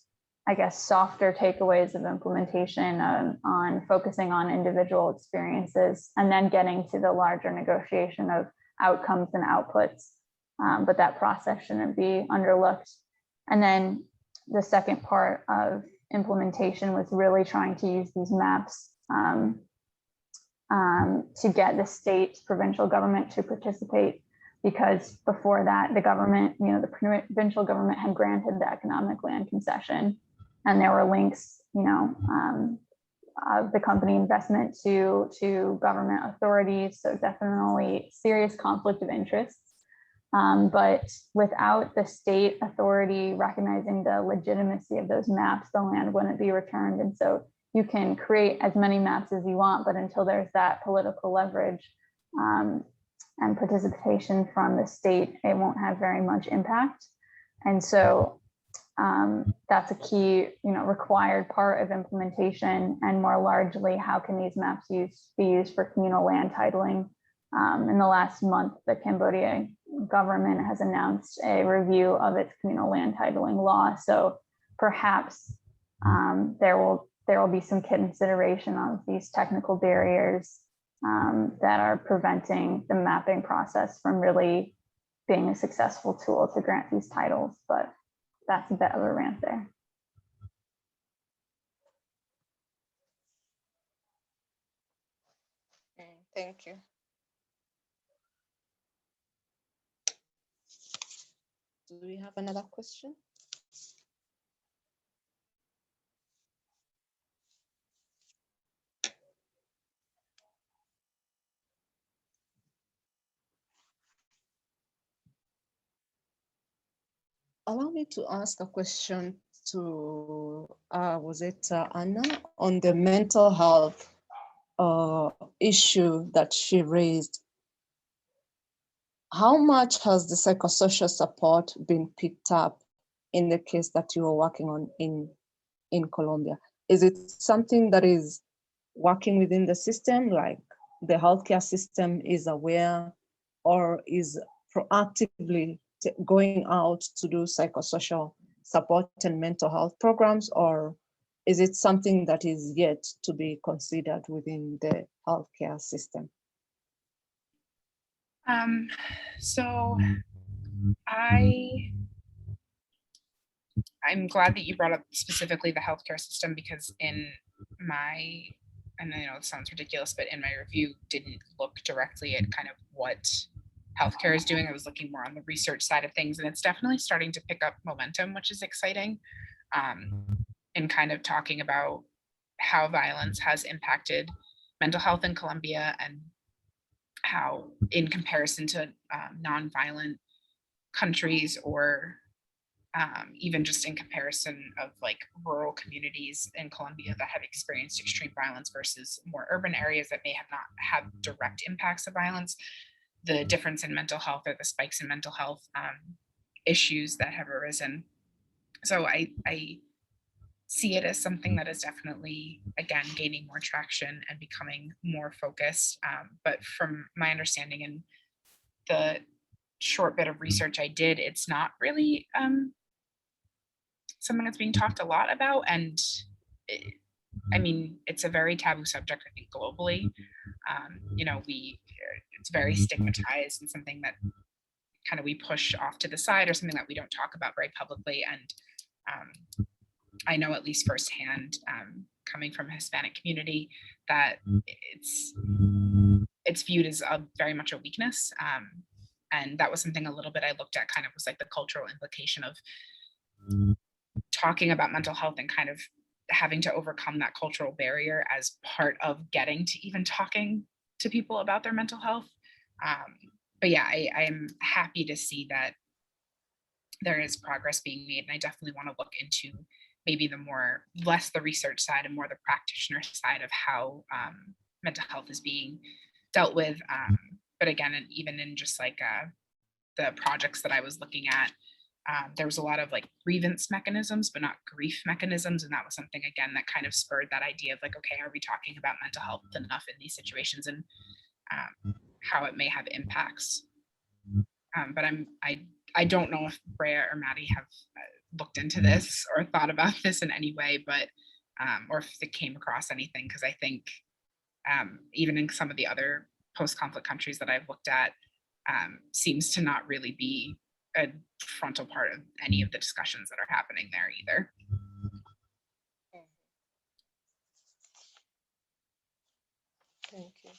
I guess, softer takeaways of implementation on focusing on individual experiences and then getting to the larger negotiation of outcomes and outputs. But that process shouldn't be underlooked. And then the second part of implementation was really trying to use these maps to get the state, provincial government to participate, because before that, the government, the provincial government had granted the economic land concession, and there were links, of the company investment to government authorities. So definitely serious conflict of interests. But without the state authority recognizing the legitimacy of those maps, the land wouldn't be returned. And so you can create as many maps as you want, but until there's that political leverage and participation from the state, it won't have very much impact. And so that's a key, required part of implementation. And more largely, how can these maps be used for communal land titling? In the last month, the Cambodia government has announced a review of its communal land titling law. So perhaps there will be some consideration of these technical barriers that are preventing the mapping process from really being a successful tool to grant these titles. But that's a bit of a rant there. Thank you. Do we have another question? Allow me to ask a question to, was it Anna, on the mental health issue that she raised. How much has the psychosocial support been picked up in the case that you are working on in Colombia? Is it something that is working within the system, like the healthcare system is aware, or is proactively going out to do psychosocial support and mental health programs, or is it something that is yet to be considered within the healthcare system? So I I'm glad that you brought up specifically the healthcare system, because in my, and I know it sounds ridiculous, but in my review didn't look directly at kind of what healthcare is doing. I was looking more on the research side of things, and it's definitely starting to pick up momentum, which is exciting. And kind of talking about how violence has impacted mental health in Colombia, and how in comparison to non-violent countries, or even just in comparison of like rural communities in Colombia that have experienced extreme violence versus more urban areas that may have not had direct impacts of violence, the difference in mental health, or the spikes in mental health issues that have arisen. So I see it as something that is definitely, again, gaining more traction and becoming more focused. But from my understanding and the short bit of research I did, it's not really something that's being talked a lot about. And I mean, it's a very taboo subject, I think, globally. You know, it's very stigmatized, and something that kind of we push off to the side, or something that we don't talk about very publicly. And I know, at least firsthand, coming from a Hispanic community, that it's viewed as very much a weakness. And that was something a little bit I looked at, kind of was like the cultural implication of talking about mental health, and kind of having to overcome that cultural barrier as part of getting to even talking to people about their mental health. But yeah, I am happy to see that there is progress being made, and I definitely want to look into maybe less the research side and more the practitioner side of how mental health is being dealt with. But again, and even in just like the projects that I was looking at, there was a lot of like grievance mechanisms, but not grief mechanisms. And that was something, again, that kind of spurred that idea of like, okay, are we talking about mental health enough in these situations, and how it may have impacts. But I don't know if Bria or Maddie have looked into this or thought about this in any way, but or if it came across anything, because I think even in some of the other post-conflict countries that I've looked at, seems to not really be a frontal part of any of the discussions that are happening there either. Thank you.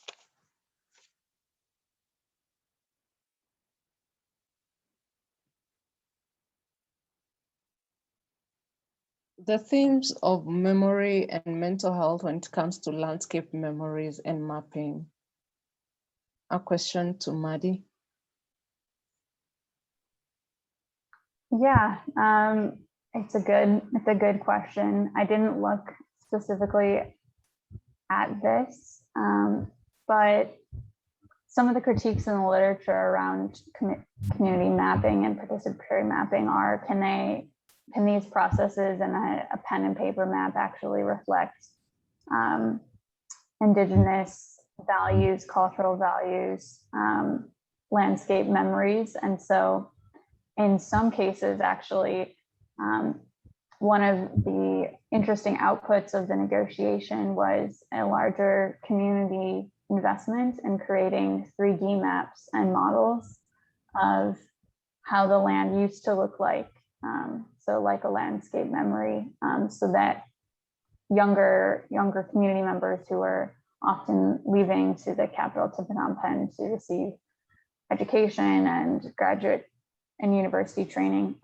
The themes of memory and mental health when it comes to landscape memories and mapping. A question to Maddie. Yeah, it's a good question. I didn't look specifically at this, but some of the critiques in the literature around community mapping and participatory mapping are, can these processes and a pen and paper map actually reflect Indigenous values, cultural values, landscape memories? And so in some cases, actually, one of the interesting outputs of the negotiation was a larger community investment in creating 3D maps and models of how the land used to look like. So like a landscape memory, so that younger community members who are often leaving to the capital, to Phnom Penh, to receive education and graduate and university training,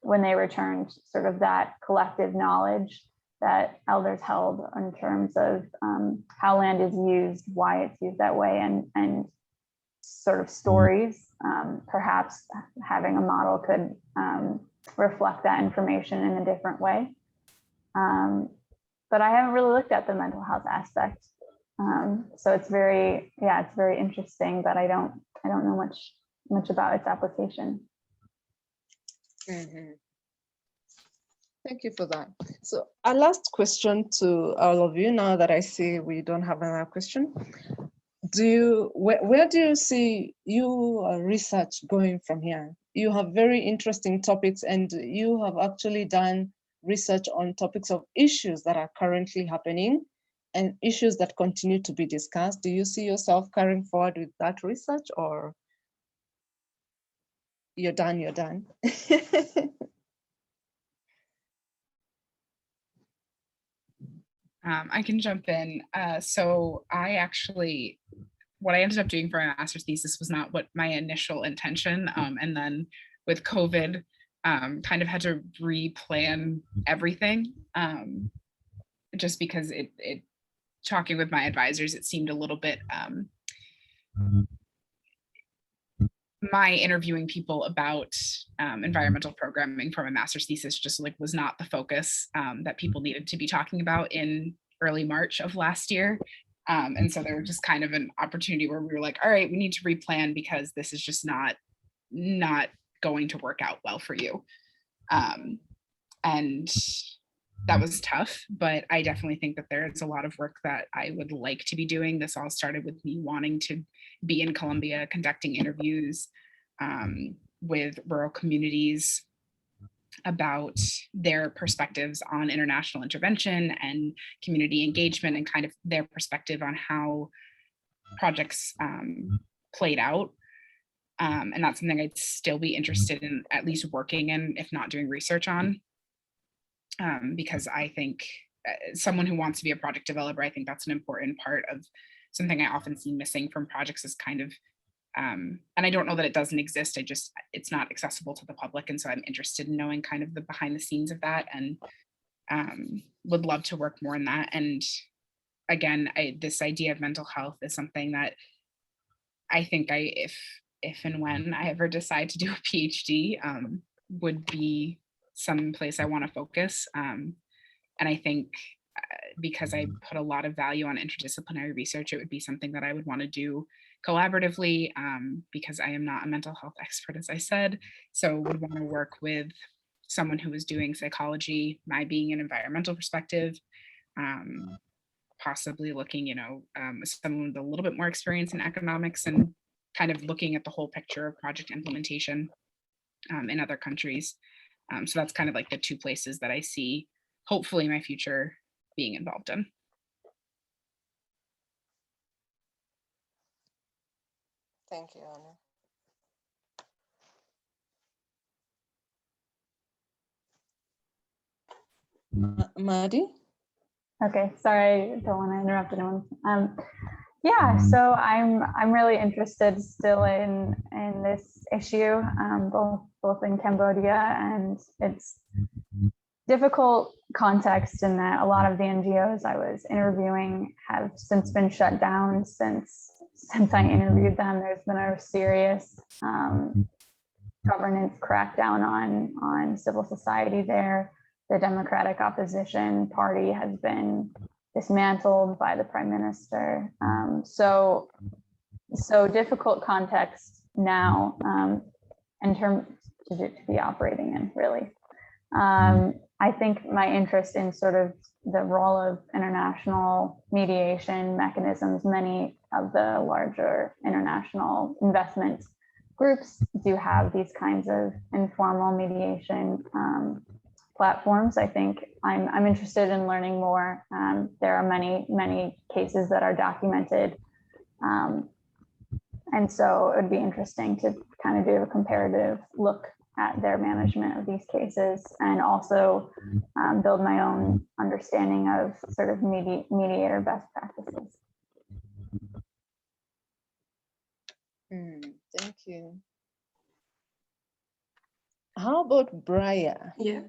when they returned, sort of that collective knowledge that elders held in terms of how land is used, why it's used that way, and sort of stories. Perhaps having a model could reflect that information in a different way. But I haven't really looked at the mental health aspect. So it's very interesting, but I don't know much about its application. Mm-hmm. Thank you for that. So our last question to all of you, now that I see we don't have another question. Where do you see your research going from here? You have very interesting topics, and you have actually done research on topics of issues that are currently happening and issues that continue to be discussed. Do you see yourself carrying forward with that research, or you're done? I can jump in. So what I ended up doing for my master's thesis was not what my initial intention. And then with COVID, kind of had to replan everything, just because talking with my advisors, it seemed a little bit, my interviewing people about environmental programming for my master's thesis just like was not the focus that people needed to be talking about in early March of last year. And so there was just kind of an opportunity where we were like, all right, we need to replan because this is just not going to work out well for you. And that was tough, but I definitely think that there's a lot of work that I would like to be doing. This all started with me wanting to be in Colombia, conducting interviews with rural communities about their perspectives on international intervention and community engagement, and kind of their perspective on how projects played out. And that's something I'd still be interested in at least working in, if not doing research on. Because I think someone who wants to be a project developer, I think that's an important part of something I often see missing from projects is kind of, and I don't know that it doesn't exist, it's not accessible to the public. And so I'm interested in knowing kind of the behind the scenes of that, and would love to work more in that. And again, this idea of mental health is something that I think if and when I ever decide to do a PhD, would be some place I want to focus. And I think because I put a lot of value on interdisciplinary research, it would be something that I would want to do collaboratively, because I am not a mental health expert, as I said. So would want to work with someone who is doing psychology, my being an environmental perspective, possibly looking, someone with a little bit more experience in economics, and kind of looking at the whole picture of project implementation in other countries. So that's kind of like the two places that I see, hopefully, my future being involved in. Thank you, Anna. Maddie? Okay, sorry, I don't want to interrupt anyone. Yeah, so I'm really interested still in this issue, both in Cambodia, and it's difficult context in that a lot of the NGOs I was interviewing have since been shut down since I interviewed them. There's been a serious governance crackdown on civil society there. The Democratic Opposition Party has been dismantled by the Prime Minister. So difficult context now in terms to be operating in, really. I think my interest in sort of the role of international mediation mechanisms, many of the larger international investment groups do have these kinds of informal mediation platforms. I think I'm interested in learning more. There are many cases that are documented. And so it would be interesting to kind of do a comparative look at their management of these cases, and also build my own understanding of sort of mediator best practices. Thank you. How about Bria? Yeah.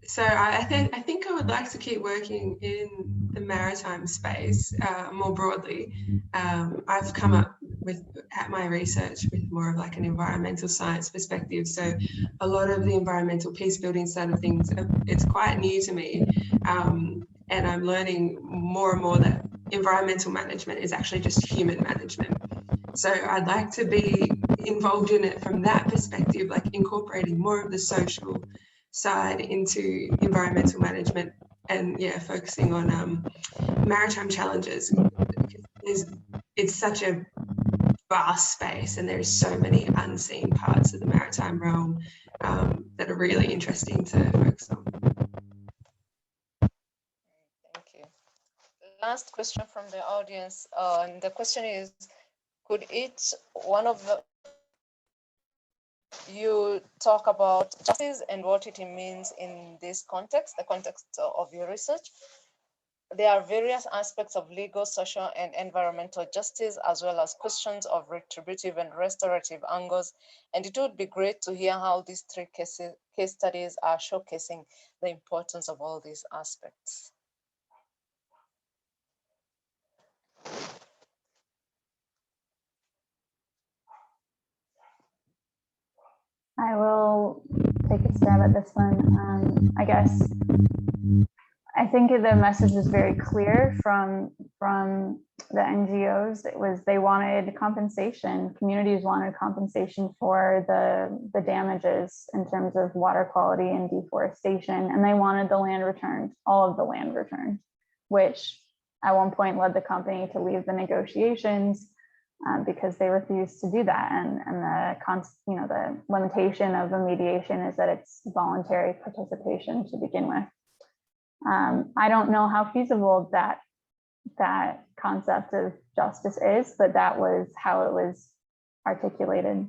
So I think I would like to keep working in the maritime space more broadly. I've come up with at my research with more of like an environmental science perspective. So a lot of the environmental peace building side of things, it's quite new to me. And I'm learning more and more that environmental management is actually just human management. So I'd like to be involved in it from that perspective, like incorporating more of the social side into environmental management, and focusing on maritime challenges. It's such a vast space, and there's so many unseen parts of the maritime realm that are really interesting to focus on. Thank you. Last question from the audience, and the question is, could each one of you talk about justice and what it means in this context, the context of your research, there are various aspects of legal, social, and environmental justice, as well as questions of retributive and restorative angles. And it would be great to hear how these three case studies are showcasing the importance of all these aspects. I will take a stab at this one. I think the message was very clear from the NGOs. It was they wanted compensation. Communities wanted compensation for the damages in terms of water quality and deforestation, and they wanted the land returned, all of the land returned, which at one point led the company to leave the negotiations because they refused to do that. And the limitation of the mediation is that it's voluntary participation to begin with. I don't know how feasible that concept of justice is, but that was how it was articulated.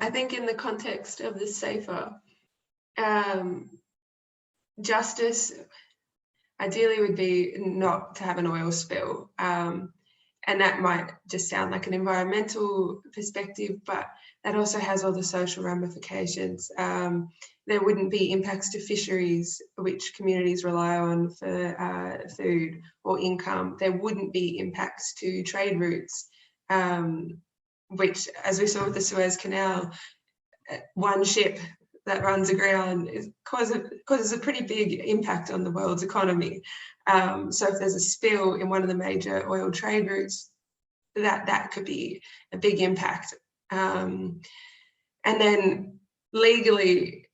I think in the context of the SAFER, justice ideally would be not to have an oil spill. And that might just sound like an environmental perspective, but that also has all the social ramifications. There wouldn't be impacts to fisheries, which communities rely on for food or income. There wouldn't be impacts to trade routes, which, as we saw with the Suez Canal, one ship that runs aground causes a pretty big impact on the world's economy. So if there's a spill in one of the major oil trade routes, that could be a big impact. And then legally,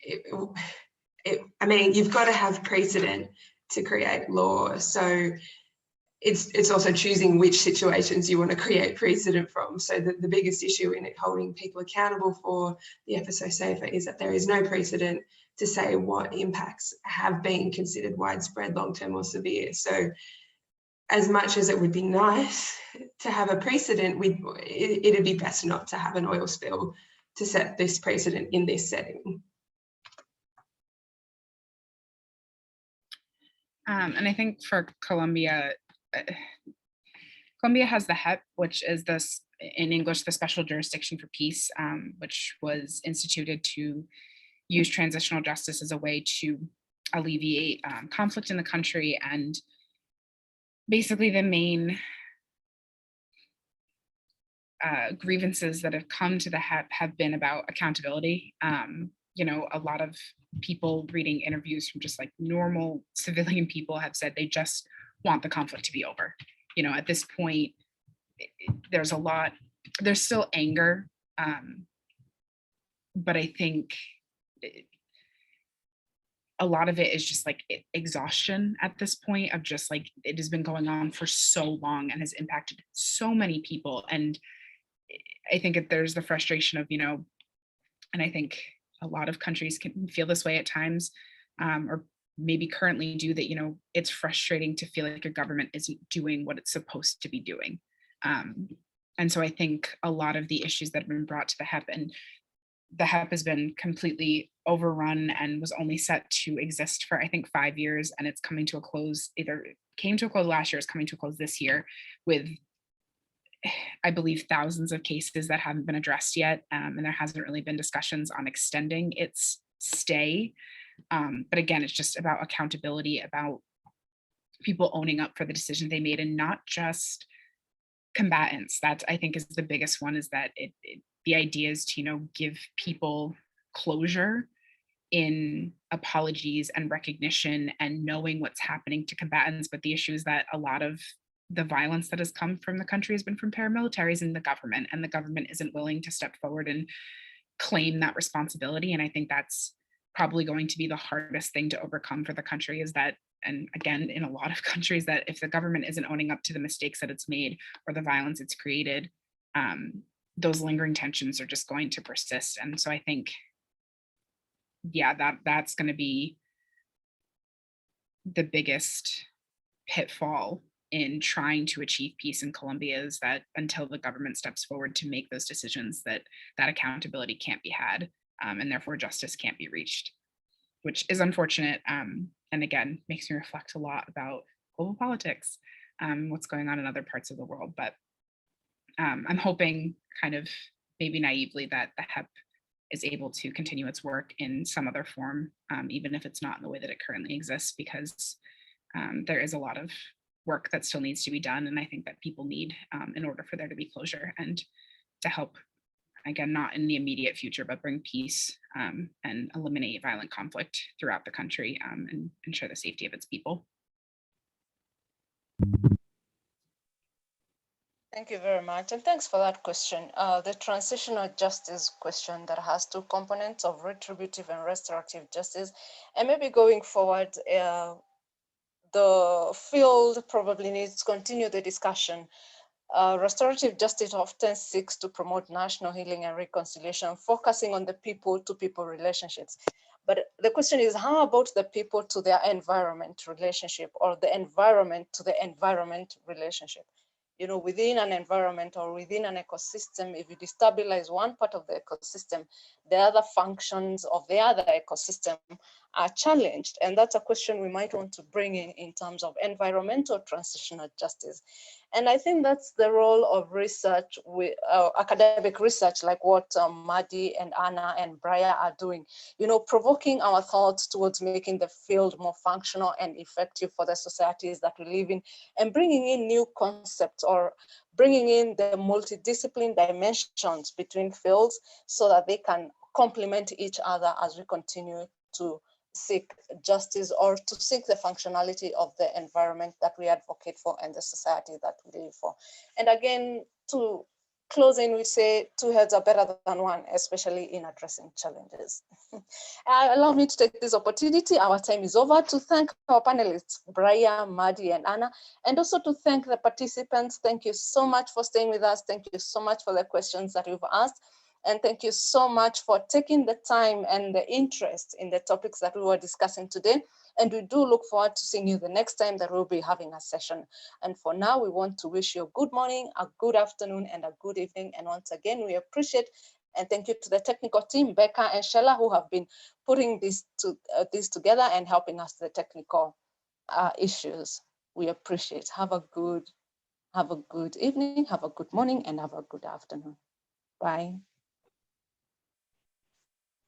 I mean, you've got to have precedent to create law. So it's also choosing which situations you want to create precedent from. So the biggest issue in it holding people accountable for the FSO SAFER is that there is no precedent to say what impacts have been considered widespread, long-term or severe. So as much as it would be nice to have a precedent, it'd be best not to have an oil spill to set this precedent in this setting. And I think for Colombia, Colombia has the HEP, which is this, in English, the Special Jurisdiction for Peace, which was instituted to use transitional justice as a way to alleviate conflict in the country. And basically the main grievances that have come to the HEP have been about accountability. You know, a lot of people reading interviews from just like normal civilian people have said they just want the conflict to be over. You know, at this point, there's still anger, but I think a lot of it is just like exhaustion at this point of just like, it has been going on for so long and has impacted so many people. And I think there's the frustration of, you know, and I think a lot of countries can feel this way at times, or maybe currently do, that, you know, it's frustrating to feel like your government isn't doing what it's supposed to be doing. And so I think a lot of the issues that have been brought to the HEP, and the HEP has been completely overrun and was only set to exist for, I think, 5 years, and it's coming to a close, either came to a close last year, is coming to a close this year, with, I believe, thousands of cases that haven't been addressed yet, and there hasn't really been discussions on extending its stay. But again, it's just about accountability, about people owning up for the decision they made, and not just combatants. That, I think, is the biggest one, is that the idea is to, you know, give people closure in apologies and recognition and knowing what's happening to combatants. But the issue is that a lot of the violence that has come from the country has been from paramilitaries and the government isn't willing to step forward and claim that responsibility. And I think that's probably going to be the hardest thing to overcome for the country, is that, and again, in a lot of countries, that if the government isn't owning up to the mistakes that it's made or the violence it's created, those lingering tensions are just going to persist. And so I think, yeah, that's going to be the biggest pitfall in trying to achieve peace in Colombia is that until the government steps forward to make those decisions, that accountability can't be had, and therefore justice can't be reached, which is unfortunate. And again, makes me reflect a lot about global politics, what's going on in other parts of the world. But I'm hoping, kind of maybe naively, that the HEP is able to continue its work in some other form, even if it's not in the way that it currently exists, because there is a lot of work that still needs to be done. And I think that people need, in order for there to be closure and to help, again, not in the immediate future, but bring peace and eliminate violent conflict throughout the country and ensure the safety of its people. Thank you very much, and thanks for that question. The transitional justice question that has two components of retributive and restorative justice, and maybe going forward, the field probably needs to continue the discussion. Restorative justice often seeks to promote national healing and reconciliation, focusing on the people-to-people relationships. But the question is, how about the people to their environment relationship, or the environment to the environment relationship? You know, within an environment or within an ecosystem, if you destabilize one part of the ecosystem, the other functions of the other ecosystem are challenged. And that's a question we might want to bring in terms of environmental transitional justice. And I think that's the role of research, with academic research, like what Madi and Anna and Bria are doing, you know, provoking our thoughts towards making the field more functional and effective for the societies that we live in, and bringing in new concepts, or bringing in the multidiscipline dimensions between fields so that they can complement each other as we continue to seek justice, or to seek the functionality of the environment that we advocate for and the society that we live for. And again, to close in, we say two heads are better than one, especially in addressing challenges. Allow me to take this opportunity, our time is over, to thank our panelists, Bria, Madi, and Anna, and also to thank the participants. Thank you so much for staying with us. Thank you so much for the questions that you've asked. And thank you so much for taking the time and the interest in the topics that we were discussing today. And we do look forward to seeing you the next time that we'll be having a session. And for now, we want to wish you a good morning, a good afternoon, and a good evening. And once again, we appreciate and thank you to the technical team, Becca and Shella, who have been putting this together and helping us with the technical issues. We appreciate. Have a good evening, have a good morning, and have a good afternoon. Bye.